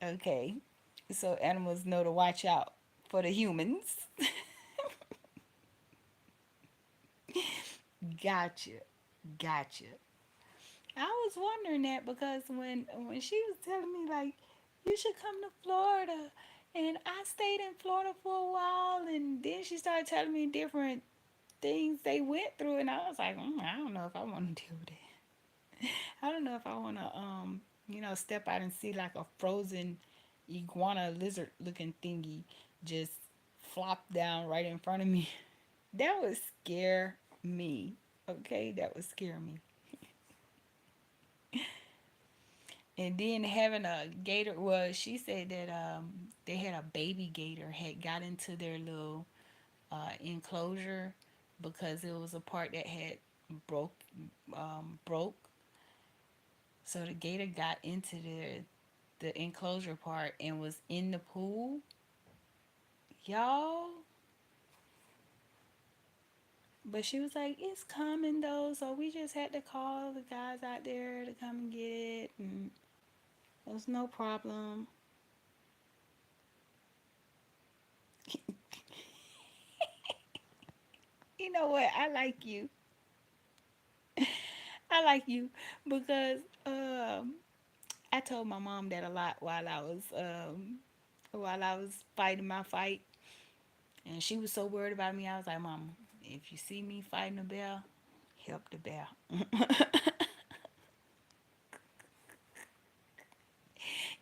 Okay. So animals know to watch out for the humans. Gotcha. Gotcha. I was wondering that because when she was telling me like you should come to Florida, and I stayed in Florida for a while, and then she started telling me different things they went through, and I was like, I don't know if I want to deal with that. I don't know if I want to step out and see like a frozen iguana lizard looking thingy just flop down right in front of me. That would scare me. Okay, that would scare me. And then having a gator, well, she said that they had a baby gator had got into their little enclosure because it was a part that had broke broke. So the gator got into the enclosure part and was in the pool. Y'all, but she was like, it's coming though, so we just had to call the guys out there to come and get it, and it was no problem. You know what? I like you. I like you because I told my mom that a lot while I was fighting my fight, and she was so worried about me. I was like, Mama, if you see me fighting a bear, help the bear.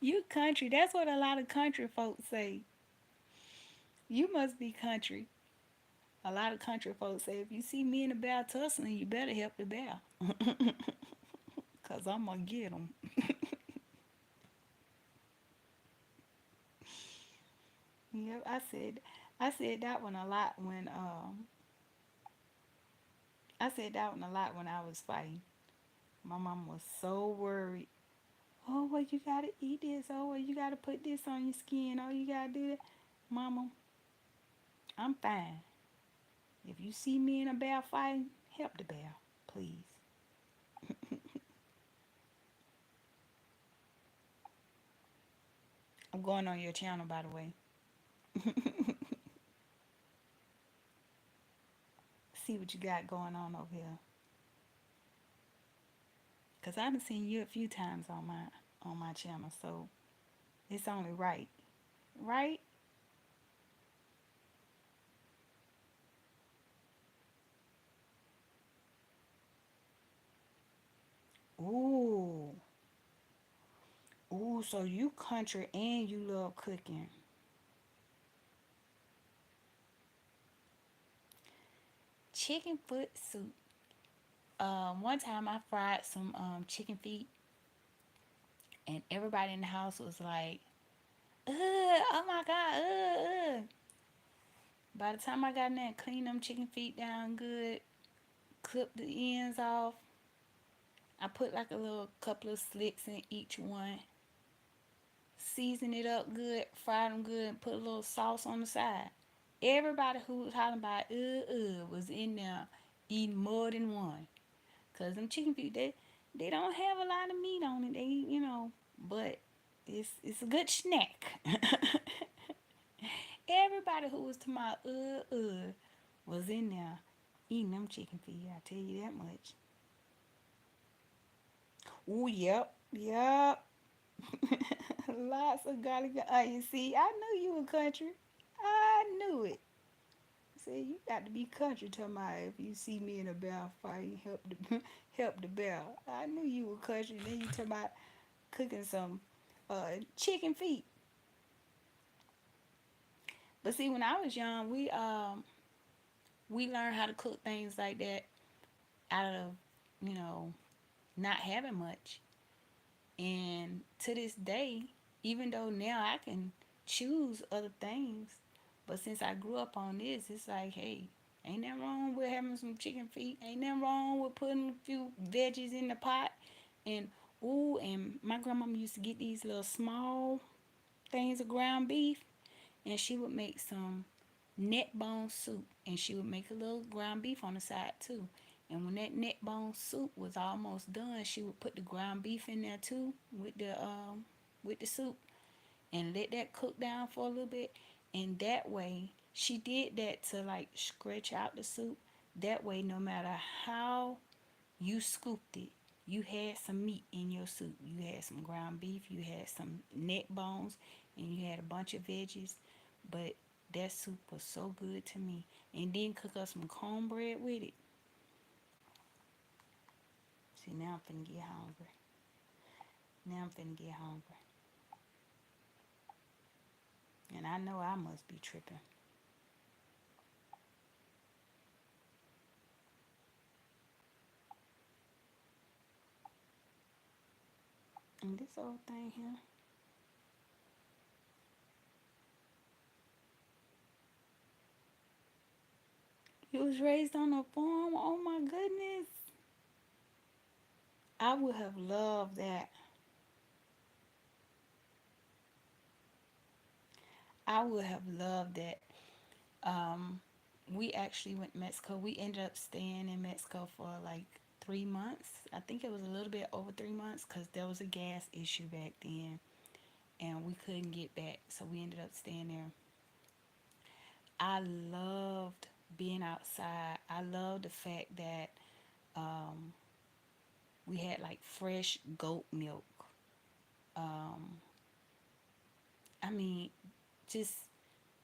You country. That's what a lot of country folks say. You must be country. A lot of country folks say, if you see me and the bear tussling, you better help the bear. Because I'm going to get him. Yep, I said that one a lot when I was fighting. My mom was so worried. Oh, well, you gotta eat this. Oh, well, you gotta put this on your skin. Oh, you gotta do that. Mama, I'm fine. If you see me and a bear fighting, help the bear, please. I'm going on your channel, by the way. See what you got going on over here. Cause I haven't seen you a few times on my channel, so it's only right, right? Ooh, ooh. So you country and you love cooking. Chicken foot soup. One time I fried some chicken feet, and everybody in the house was like, "Ugh, oh my god, ugh, ugh." By the time I got in there and cleaned them chicken feet down good, clipped the ends off, I put like a little couple of slits in each one, seasoned it up good, fried them good, and put a little sauce on the side. Everybody who was hollering about was in there eating more than one. Cause them chicken feet, they don't have a lot of meat on it. But it's a good snack. Everybody who was to my was in there eating them chicken feet. I tell you that much. Ooh, yep, yep. Lots of garlic and onion. See, I knew you were country. I knew it. See, you got to be country to my if you see me in a bear fight, help the help the bear. I knew you were country. Then you talk about cooking some chicken feet. But see, when I was young, we learned how to cook things like that out of you know not having much. And to this day, even though now I can choose other things, but since I grew up on this, it's like, hey, ain't nothing wrong with having some chicken feet. Ain't nothing wrong with putting a few veggies in the pot. And ooh, and my grandmama used to get these little small things of ground beef, and she would make some neck bone soup, and she would make a little ground beef on the side too. And when that neck bone soup was almost done, she would put the ground beef in there too with the soup and let that cook down for a little bit. And that way, she did that to like stretch out the soup. That way, no matter how you scooped it, you had some meat in your soup. You had some ground beef, you had some neck bones, and you had a bunch of veggies. But that soup was so good to me. And then cook up some cornbread with it. See, now I'm finna get hungry. Now I'm finna get hungry. And I know I must be tripping. And this old thing here. You was raised on a farm? Oh my goodness. I would have loved that. I would have loved that. Um, we actually went to Mexico. We ended up staying in Mexico for like 3 months. I think it was a little bit over 3 months because there was a gas issue back then and we couldn't get back. So we ended up staying there. I loved being outside. I loved the fact that um, we had like fresh goat milk. Um, I mean, just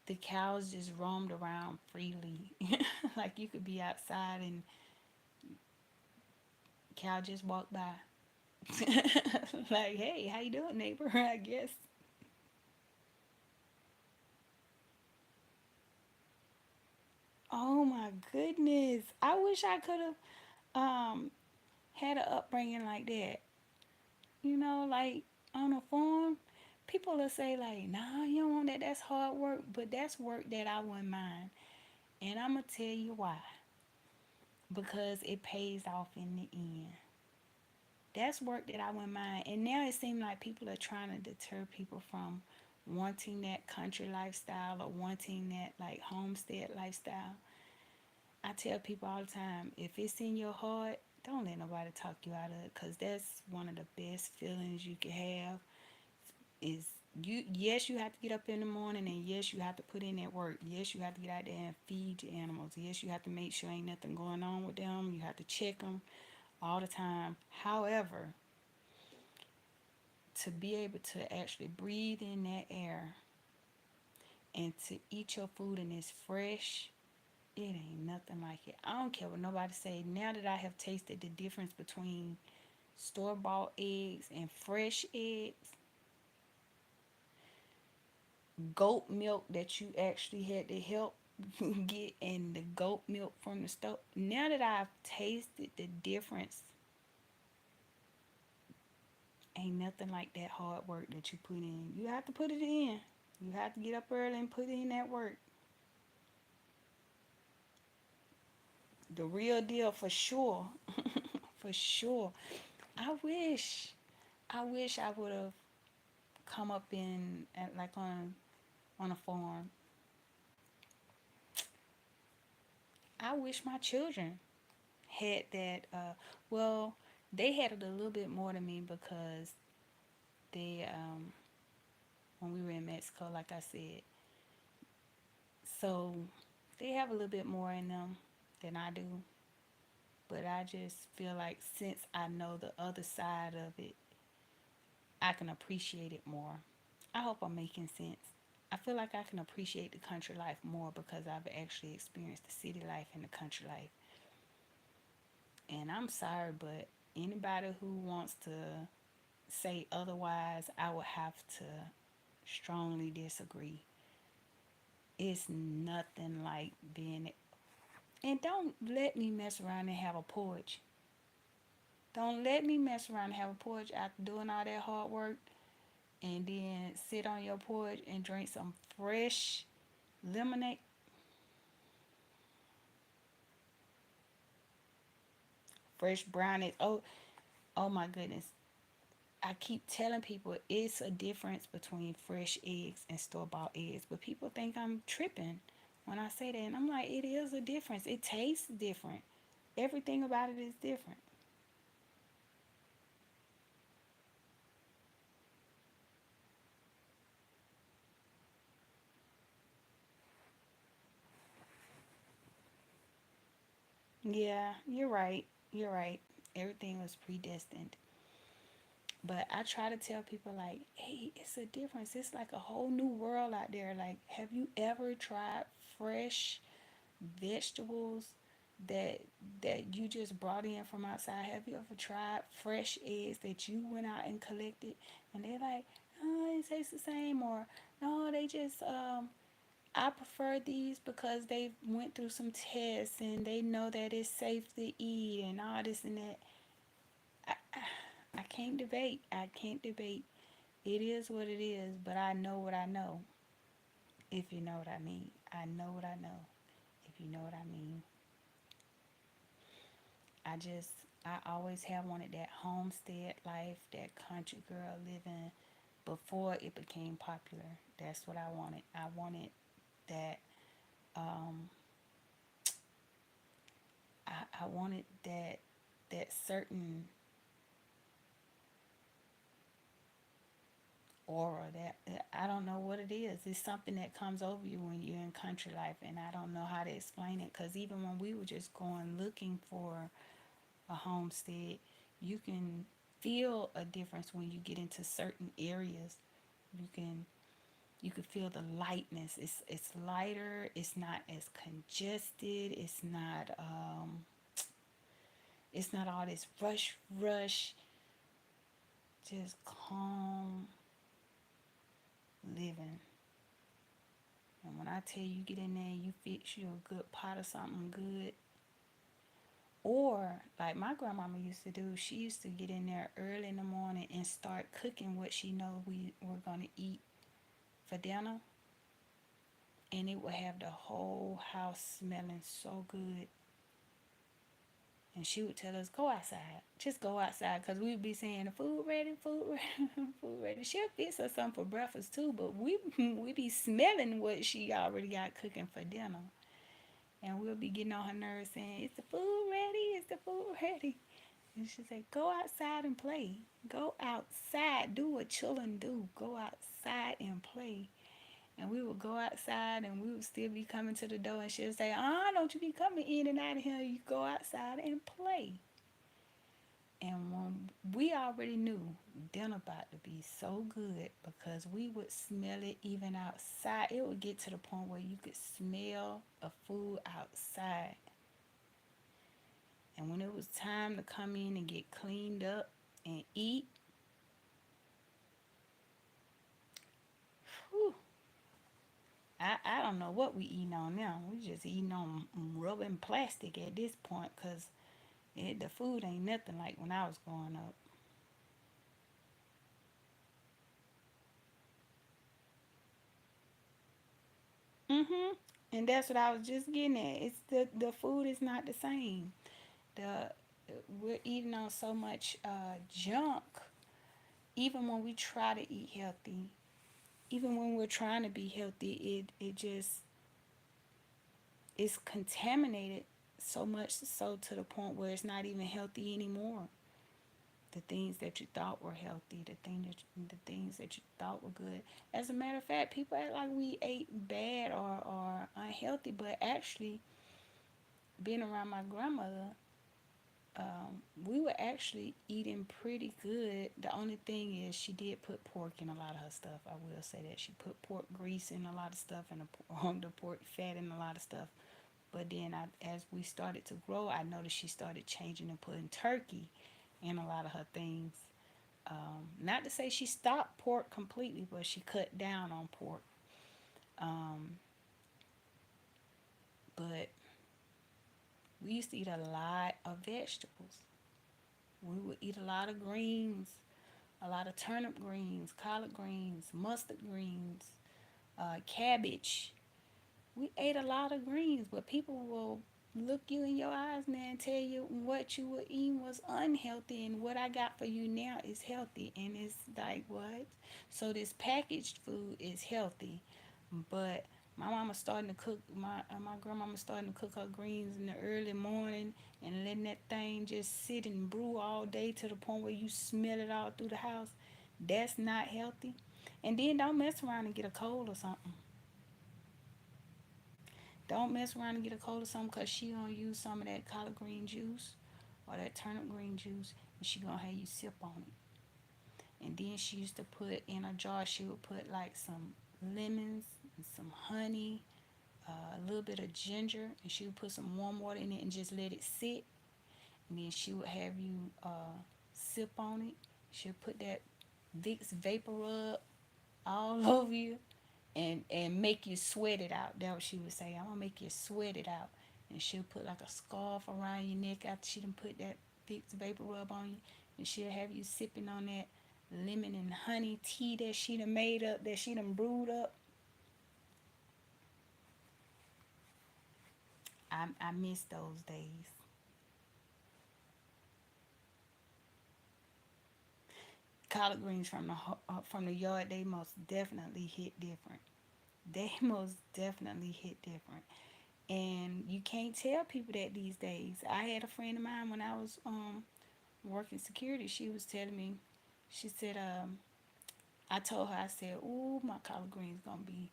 the cows just roamed around freely. Like you could be outside and cow just walked by. Like, hey, how you doing, neighbor? I guess. Oh my goodness. I wish I could have um had an upbringing like that. Like on a farm, people will say like, nah, you don't want that. That's hard work. But that's work that I wouldn't mind. And I'm gonna tell you why. Because it pays off in the end. That's work that I wouldn't mind. And now it seems like people are trying to deter people from wanting that country lifestyle or wanting that like homestead lifestyle. I tell people all the time, if it's in your heart, don't let nobody talk you out of it because that's one of the best feelings you can have is you yes you have to get up in the morning and yes you have to put in that work. Yes you have to get out there and feed your animals. Yes you have to make sure ain't nothing going on with them. You have to check them all the time. However, to be able to actually breathe in that air and to eat your food and it's fresh, it ain't nothing like it. I don't care what nobody say. Now that I have tasted the difference between store-bought eggs and fresh eggs, goat milk that you actually had to help get and the goat milk from the store. Now that I've tasted the difference, ain't nothing like that hard work that you put in. You have to put it in. You have to get up early and put in that work. The real deal for sure. For sure. I wish. I wish I would have come up in at like on a farm. I wish my children had that well, they had it a little bit more than me because they when we were in Mexico, like I said. So they have a little bit more in them than I do. But I just feel like since I know the other side of it, I can appreciate it more. I hope I'm making sense. I feel like I can appreciate the country life more because I've actually experienced the city life and the country life. And I'm sorry, but anybody who wants to say otherwise, I would have to strongly disagree. It's nothing like being. And don't let me mess around and have a porch. Don't let me mess around and have a porch after doing all that hard work and then sit on your porch and drink some fresh lemonade, fresh brownies. Oh my goodness. I keep telling people it's a difference between fresh eggs and store bought eggs, but people think I'm tripping when I say that. And I'm like, it is a difference. It tastes different. Everything about it is different. Yeah, you're right. You're right. Everything was predestined. But I try to tell people, like, hey, it's a difference. It's like a whole new world out there. Like, have you ever tried fresh vegetables that you just brought in from outside? Have you ever tried fresh eggs that you went out and collected? And they're like, oh, it tastes the same, or no, they just I prefer these because they went through some tests and they know that it's safe to eat and all this and that. I can't debate. I can't debate. It is what it is, but I know what I know. If you know what I mean. I know what I know. If you know what I mean. I just I always have wanted that homestead life, that country girl living before it became popular. That's what I wanted. I wanted that um I wanted that certain aura that I don't know what it is. It's something that comes over you when you're in country life, and I don't know how to explain it. Because even when we were just going looking for a homestead, you can feel a difference when you get into certain areas. You can you can feel the lightness. It's lighter. It's not as congested. It's not all this rush. Just calm living. And when I tell you, get in there and you fix you a good pot of something good, or like my grandmama used to do, she used to get in there early in the morning and start cooking what she know we were gonna eat for dinner, and it would have the whole house smelling so good. And she would tell us, go outside, just go outside, because we would be saying, the food ready, food ready, food ready. She'll fix us something for breakfast too, but we be smelling what she already got cooking for dinner. And we'll be getting on her nerves saying, is the food ready? Is the food ready? And she said, go outside and play. Go outside. Do what children do. Go outside and play. And we would go outside and we would still be coming to the door, and she'll say, don't you be coming in and out of here. You go outside and play. And when we already knew dinner about to be so good because we would smell it even outside. It would get to the point where you could smell the food outside. And when it was time to come in and get cleaned up and eat, whew, I don't know what we eating on now. We just eating on rubber and plastic at this point because the food ain't nothing like when I was growing up. hmm And that's what I was just getting at. It's the food is not the same. The We're eating on so much junk. Even when we try to eat healthy, even when we're trying to be healthy, it just is contaminated so much so to the point where it's not even healthy anymore. The things that you thought were healthy, the things that you thought were good. As a matter of fact, people act like we ate bad or unhealthy, but actually, being around my grandmother, We were actually eating pretty good. The only thing is she did put pork in a lot of her stuff. I will say that she put pork grease in a lot of stuff and on the pork fat in a lot of stuff. But then as we started to grow, I noticed she started changing and putting turkey in a lot of her things. Not to say she stopped pork completely, but she cut down on pork. Um, but we used to eat a lot of vegetables. We would eat a lot of greens, a lot of turnip greens, collard greens, mustard greens, cabbage. We ate a lot of greens, but people will look you in your eyes now and tell you what you were eating was unhealthy and what I got for you now is healthy. And it's like, what? So this packaged food is healthy, but my grandmama starting to cook her greens in the early morning and letting that thing just sit and brew all day to the point where you smell it all through the house. That's not healthy. And then don't mess around and get a cold or something. Don't mess around and get a cold or something because she gonna use some of that collard green juice or that turnip green juice and she gonna have you sip on it. And then she used to put in a jar, she would put like some lemons and some honey, a little bit of ginger, and she would put some warm water in it and just let it sit. And then she would have you sip on it. She'll put that Vicks Vapor Rub all over you and make you sweat it out. That's what she would say. I'm gonna make you sweat it out. And she'll put like a scarf around your neck after she done put that Vicks Vapor Rub on you. And she'll have you sipping on that lemon and honey tea that she done made up, that she done brewed up. I miss those days. Collard greens from the yard, they most definitely hit different. They most definitely hit different. And you can't tell people that these days. I had a friend of mine when I was working security. She was telling me, she said, I told her, I said, "Ooh, my collard greens gonna be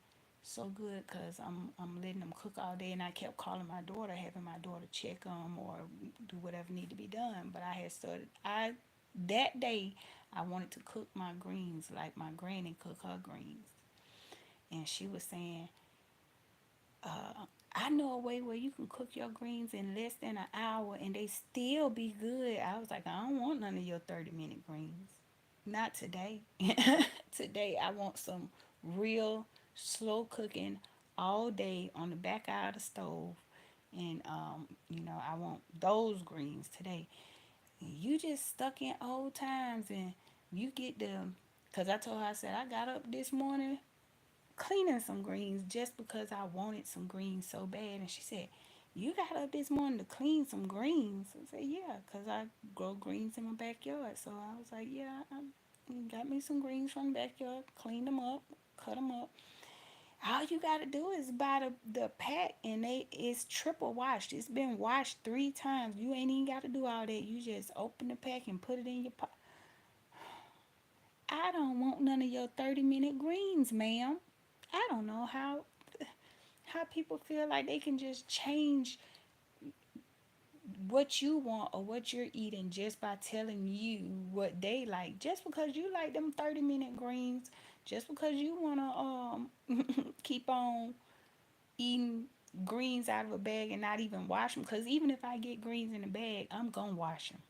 so good because I'm letting them cook all day." And I kept calling my daughter, having my daughter check them or do whatever need to be done. But I had started. I that day I wanted to cook my greens like my granny cook her greens, and she was saying, "I know a way where you can cook your greens in less than an hour and they still be good." I was like, "I don't want none of your 30-minute greens. Not today." Today I want some real slow cooking all day on the back out of the stove. And I want those greens today. You just stuck in old times and you get them. Because I told her, I said, I got up this morning cleaning some greens just because I wanted some greens so bad. And she said, "You got up this morning to clean some greens?" I said, "Yeah, because I grow greens in my backyard." So I was like, "Yeah, I got me some greens from the backyard, cleaned them up, cut them up." All you got to do is buy the pack, and it's triple washed. It's been washed 3 times. You ain't even got to do all that. You just open the pack and put it in your pot. I don't want none of your 30-minute greens, ma'am. I don't know how people feel like they can just change what you want or what you're eating just by telling you what they like. Just because you like them 30-minute greens, just because you want to keep on eating greens out of a bag and not even wash them, because even if I get greens in a bag, I'm going to wash them.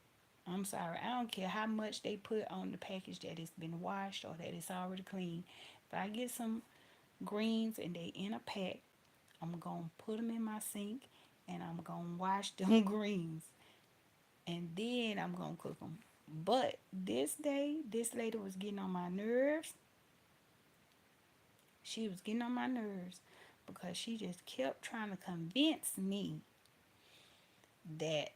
I'm sorry. I don't care how much they put on the package that it's been washed or that it's already clean. If I get some greens and they in a pack, I'm going to put them in my sink and I'm going to wash them greens and then I'm going to cook them. But this day, this lady was getting on my nerves. She was getting on my nerves because she just kept trying to convince me that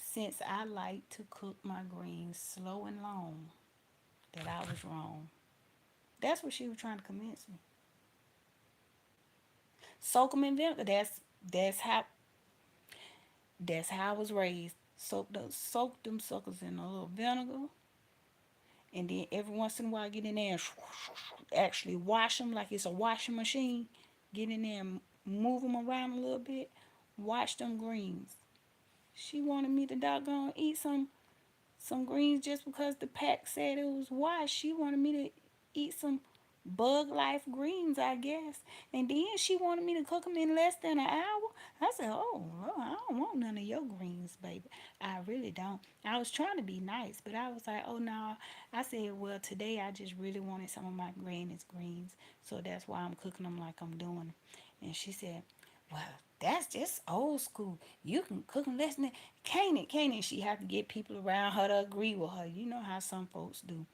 since I like to cook my greens slow and long, that I was wrong. That's what she was trying to convince me. Soak them in vinegar. That's how that's how I was raised. Soak them suckers in a little vinegar, and then every once in a while get in there and actually wash them like it's a washing machine. Get in there and move them around a little bit. Wash them greens. She wanted me to doggone eat some greens just because the pack said it was washed. She wanted me to eat some bug life greens, I guess. And then she wanted me to cook them in less than an hour. I said, oh, well, I don't want none of your greens, baby. I really don't. I was trying to be nice, but I was like, oh, no. I said, well, today I just really wanted some of my granny's greens. So that's why I'm cooking them like I'm doing. And she said, well, that's just old school. You can cook them less than can't it, can't it? She had to get people around her to agree with her. You know how some folks do.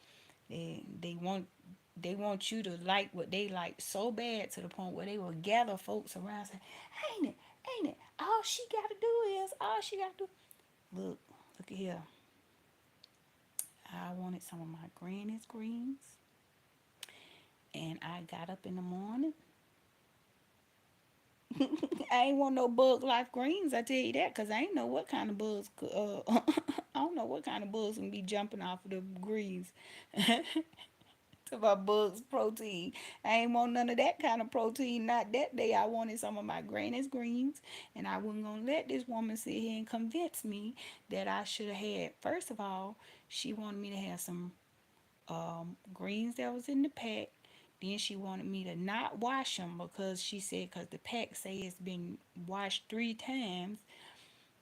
They want you to like what they like so bad to the point where they will gather folks around and say, ain't it, ain't it? All she gotta do. Look at here. I wanted some of my granny's greens, and I got up in the morning. I ain't want no bug life greens, I tell you that, cause I ain't know what kind of bugs. I don't know what kind of bugs can be jumping off of the greens. To my bugs protein. I ain't want none of that kind of protein. Not that day. I wanted some of my granny's greens, and I wasn't gonna let this woman sit here and convince me that I should have had. First of all, she wanted me to have some greens that was in the pack. Then she wanted me to not wash them because she said because the pack say it's been washed 3 times.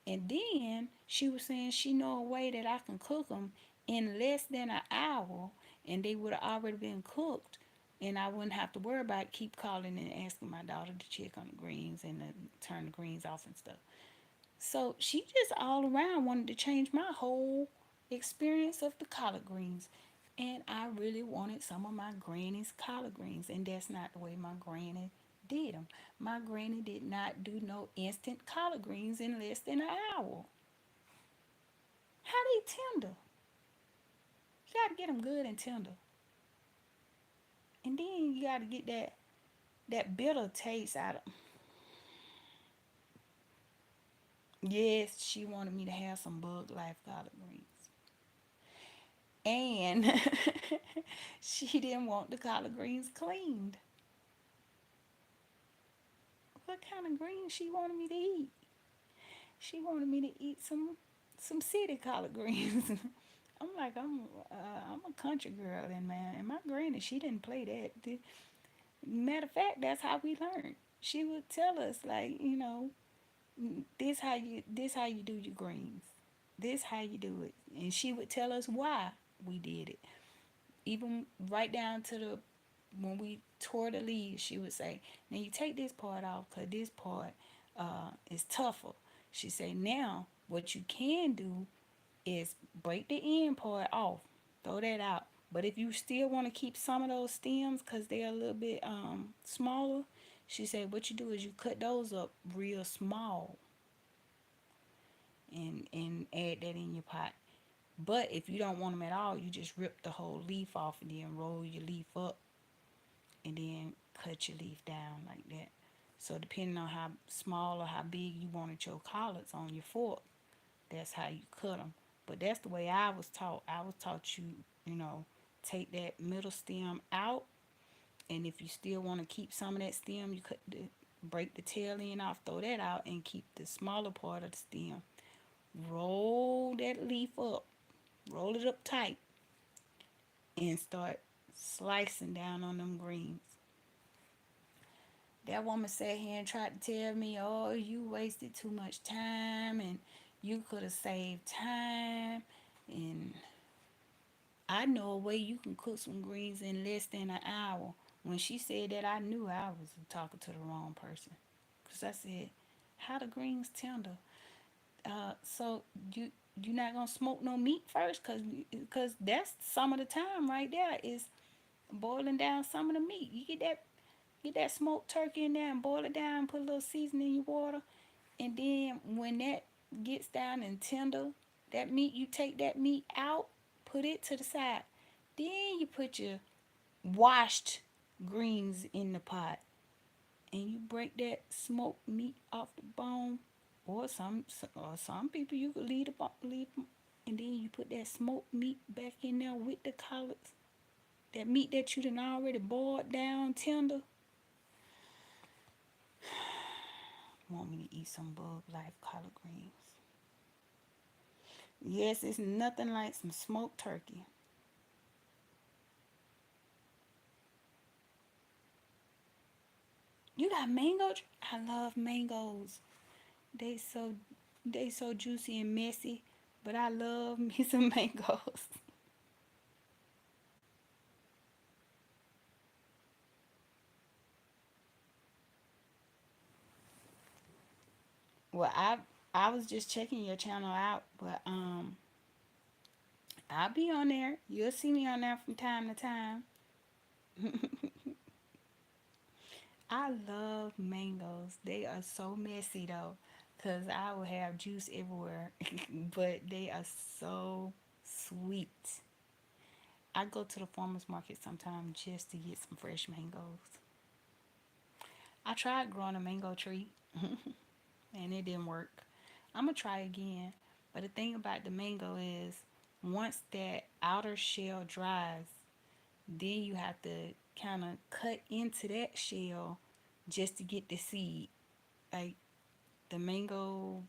And then she was saying she know a way that I can cook them in less than an hour, and they would have already been cooked, and I wouldn't have to worry about keep calling and asking my daughter to check on the greens and to turn the greens off and stuff. So she just all around wanted to change my whole experience of the collard greens. And I really wanted some of my granny's collard greens, and that's not the way my granny did them. My granny did not do no instant collard greens in less than an hour. How they tender? You gotta get them good and tender, and then you gotta get that bitter taste out of. Yes, she wanted me to have some bug life collard greens, and she didn't want the collard greens cleaned. What kind of greens she wanted me to eat? She wanted me to eat some city collard greens. I'm like I'm a country girl, and man, and my granny she didn't play that. Matter of fact, that's how we learned. She would tell us like this how you do your greens. This how you do it, and she would tell us why we did it. Even right down to the when we tore the leaves, she would say, "Now you take this part off, cause this part is tougher." She say, "Now what you can do is break the end part off, throw that out. But if you still want to keep some of those stems, cause they're a little bit smaller," she said, "what you do is you cut those up real small and add that in your pot. But if you don't want them at all, you just rip the whole leaf off and then roll your leaf up and then cut your leaf down like that. So depending on how small or how big you wanted your collards on your fork, that's how you cut them. But that's the way I was taught. I was taught you know, take that middle stem out, and if you still want to keep some of that stem, you break the tail end off, throw that out, and keep the smaller part of the stem. Roll that leaf up, roll it up tight, and start slicing down on them greens. That woman sat here and tried to tell me, oh, you wasted too much time and you could have saved time. And I know a way you can cook some greens in less than an hour. When she said that, I knew I was talking to the wrong person. Because I said, how the greens tender? So you not going to smoke no meat first? Because that's some of the time right there is boiling down some of the meat. You get that smoked turkey in there and boil it down, put a little seasoning in your water, and then when that gets down and tender, that meat, you take that meat out, put it to the side. Then you put your washed greens in the pot, and you break that smoked meat off the bone, or some people you could leave them, and then you put that smoked meat back in there with the collards. That meat that you done already boiled down tender. Want me to eat some bug life collard greens? Yes, it's nothing like some smoked turkey. You got mango? I love mangoes. They so they so juicy and messy, but I love me some mangoes. Well, I was just checking your channel out, but I'll be on there. You'll see me on there from time to time. I love mangoes. They are so messy though, cause I will have juice everywhere, but they are so sweet. I go to the farmers market sometimes just to get some fresh mangoes. I tried growing a mango tree and it didn't work. I'm gonna try again. But the thing about the mango is once that outer shell dries, then you have to kind of cut into that shell just to get the seed. Like the mango,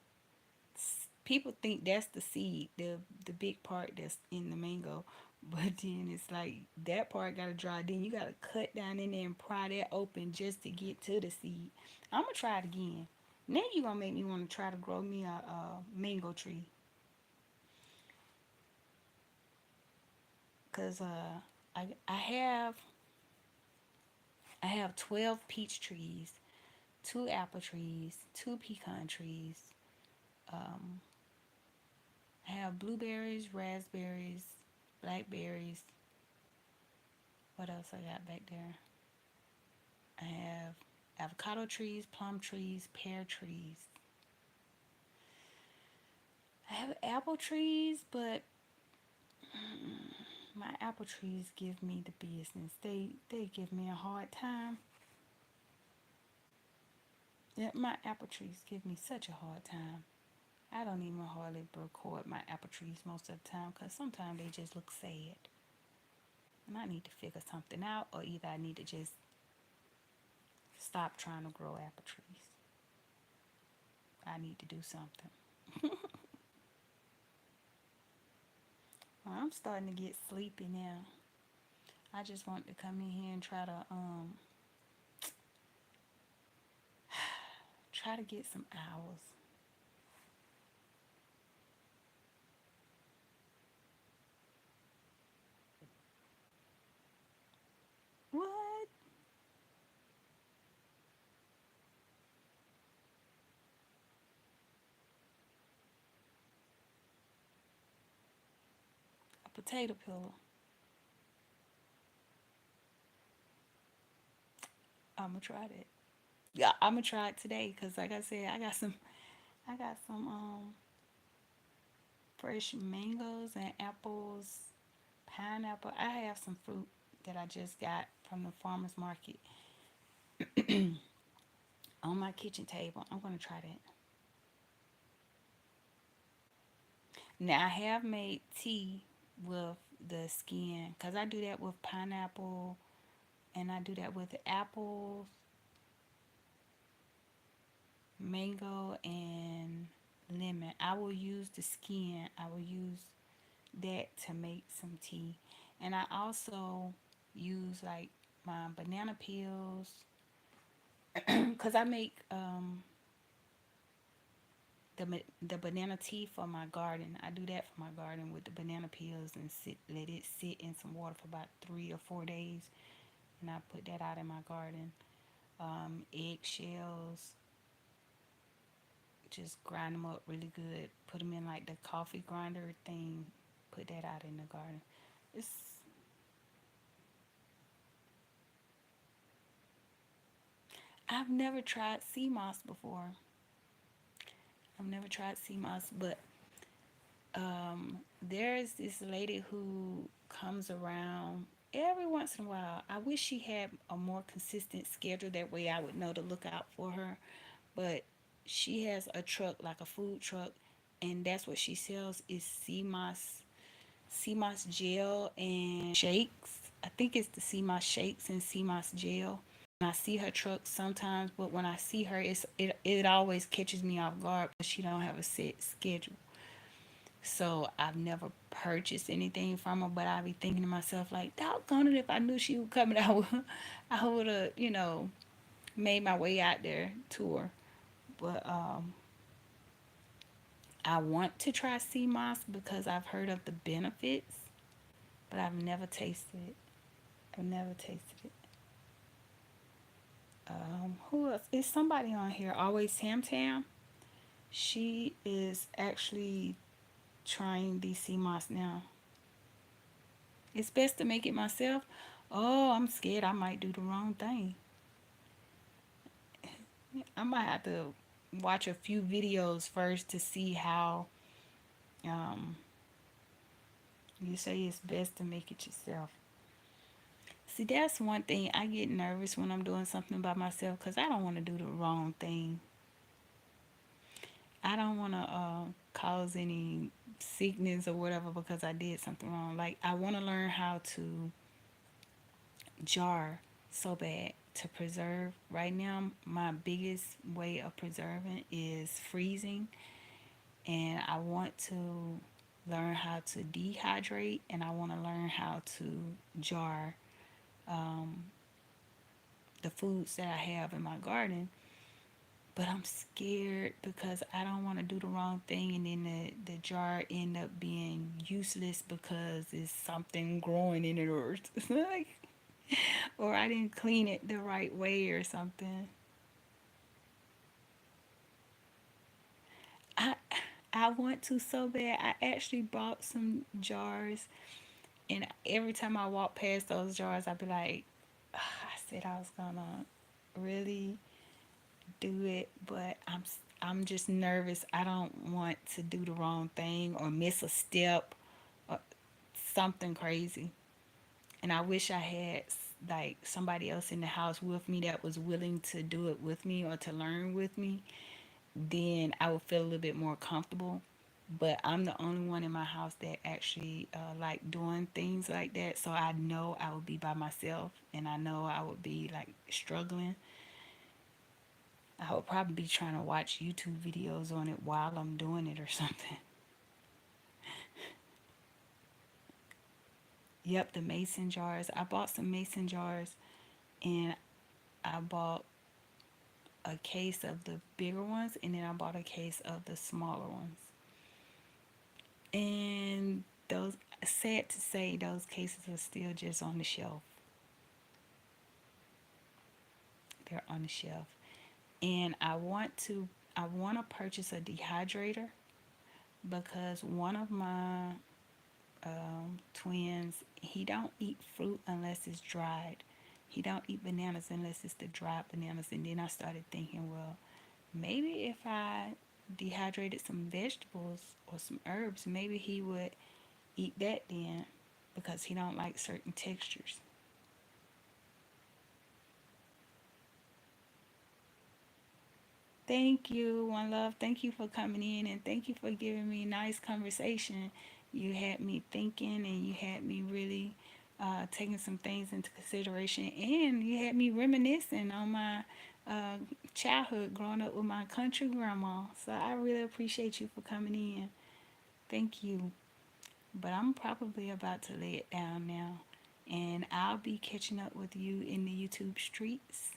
people think that's the seed, the big part that's in the mango. But then it's like that part gotta dry. Then you gotta cut down in there and pry that open just to get to the seed. I'm gonna try it again. Now you gonna make me want to try to grow me a mango tree, cause I have 12 peach trees, two apple trees, two pecan trees. Um, I have blueberries, raspberries, blackberries. What else I got back there? I have avocado trees, plum trees, pear trees. I have apple trees, but my apple trees give me the business. They give me a hard time. Yeah, my apple trees give me such a hard time. I don't even hardly record my apple trees most of the time because sometimes they just look sad. And I need to figure something out, or either I need to just stop trying to grow apple trees. I need to do something. Well, I'm starting to get sleepy now. I just want to come in here and try to get some hours. What? A potato pillow. I'm gonna try that. Yeah, I'm gonna try it today because, like I said, I got some fresh mangoes and apples, pineapple. I have some fruit that I just got from the farmers market on my kitchen table. I'm gonna try that. Now I have made tea with the skin because I do that with pineapple and I do that with apples, mango, and lemon. I will use the skin. I will use that to make some tea, and I also use like my banana peels because I make the banana tea for my garden. I do that for my garden with the banana peels and let it sit in some water for about 3 or 4 days, and I put that out in my garden. Eggshells, just grind them up really good. Put them in like the coffee grinder thing. Put that out in the garden. It's I've never tried sea moss before. I've never tried sea moss, but there's this lady who comes around every once in a while. I wish she had a more consistent schedule. That way I would know to look out for her. But she has a truck, like a food truck, and that's what she sells is sea moss gel and shakes. I think it's the sea moss shakes and sea moss gel. I see her truck sometimes, but when I see her, it always catches me off guard because she don't have a set schedule. So I've never purchased anything from her, but I be thinking to myself like, doggone it, if I knew she was coming, I would have, made my way out there to her. But I want to try sea moss because I've heard of the benefits, but I've never tasted it. I've never tasted it. Who else? Is somebody on here? Always Tam Tam. She is actually trying the sea moss now. It's best to make it myself. Oh, I'm scared I might do the wrong thing. I might have to watch a few videos first to see how um, you say it's best to make it yourself. See, that's one thing. I get nervous when I'm doing something by myself because I don't want to do the wrong thing. I don't want to cause any sickness or whatever because I did something wrong. Like, I want to learn how to jar so bad to preserve. Right now, my biggest way of preserving is freezing, and I want to learn how to dehydrate, and I want to learn how to jar um, the foods that I have in my garden. But I'm scared because I don't want to do the wrong thing and then the jar end up being useless because it's something growing in it or like, or I didn't clean it the right way or something. I I want to so bad. I actually bought some jars, and every time I walk past those jars, I'd be like, I said I was gonna really do it, but I'm just nervous. I don't want to do the wrong thing or miss a step or something crazy. And I wish I had like somebody else in the house with me that was willing to do it with me or to learn with me. Then I would feel a little bit more comfortable. But I'm the only one in my house that actually like doing things like that. So I know I would be by myself, and I know I would be like struggling. I would probably be trying to watch YouTube videos on it while I'm doing it or something. Yep, the mason jars. I bought some mason jars, and I bought a case of the bigger ones, and then I bought a case of the smaller ones. And those, sad to say, those cases are still just on the shelf. They're on the shelf. And I want to purchase a dehydrator because one of my twins, he don't eat fruit unless it's dried. He don't eat bananas unless it's the dried bananas. And then I started thinking, well, maybe if I dehydrated some vegetables or some herbs, maybe he would eat that then because he don't like certain textures. Thank you, one love. Thank you for coming in and thank you for giving me a nice conversation. You had me thinking and you had me really taking some things into consideration and you had me reminiscing on my uh, childhood growing up with my country grandma. So I really appreciate you for coming in. Thank you. But I'm probably about to lay it down now. And I'll be catching up with you in the YouTube streets.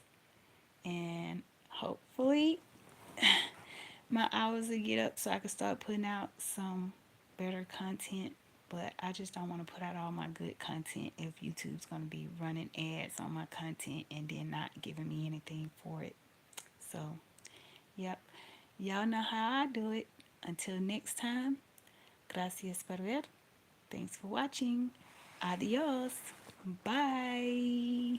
And hopefully my hours will get up so I can start putting out some better content. But I just don't want to put out all my good content if YouTube's going to be running ads on my content and then not giving me anything for it. So, yep. Y'all know how I do it. Until next time, gracias por ver. Thanks for watching. Adios. Bye.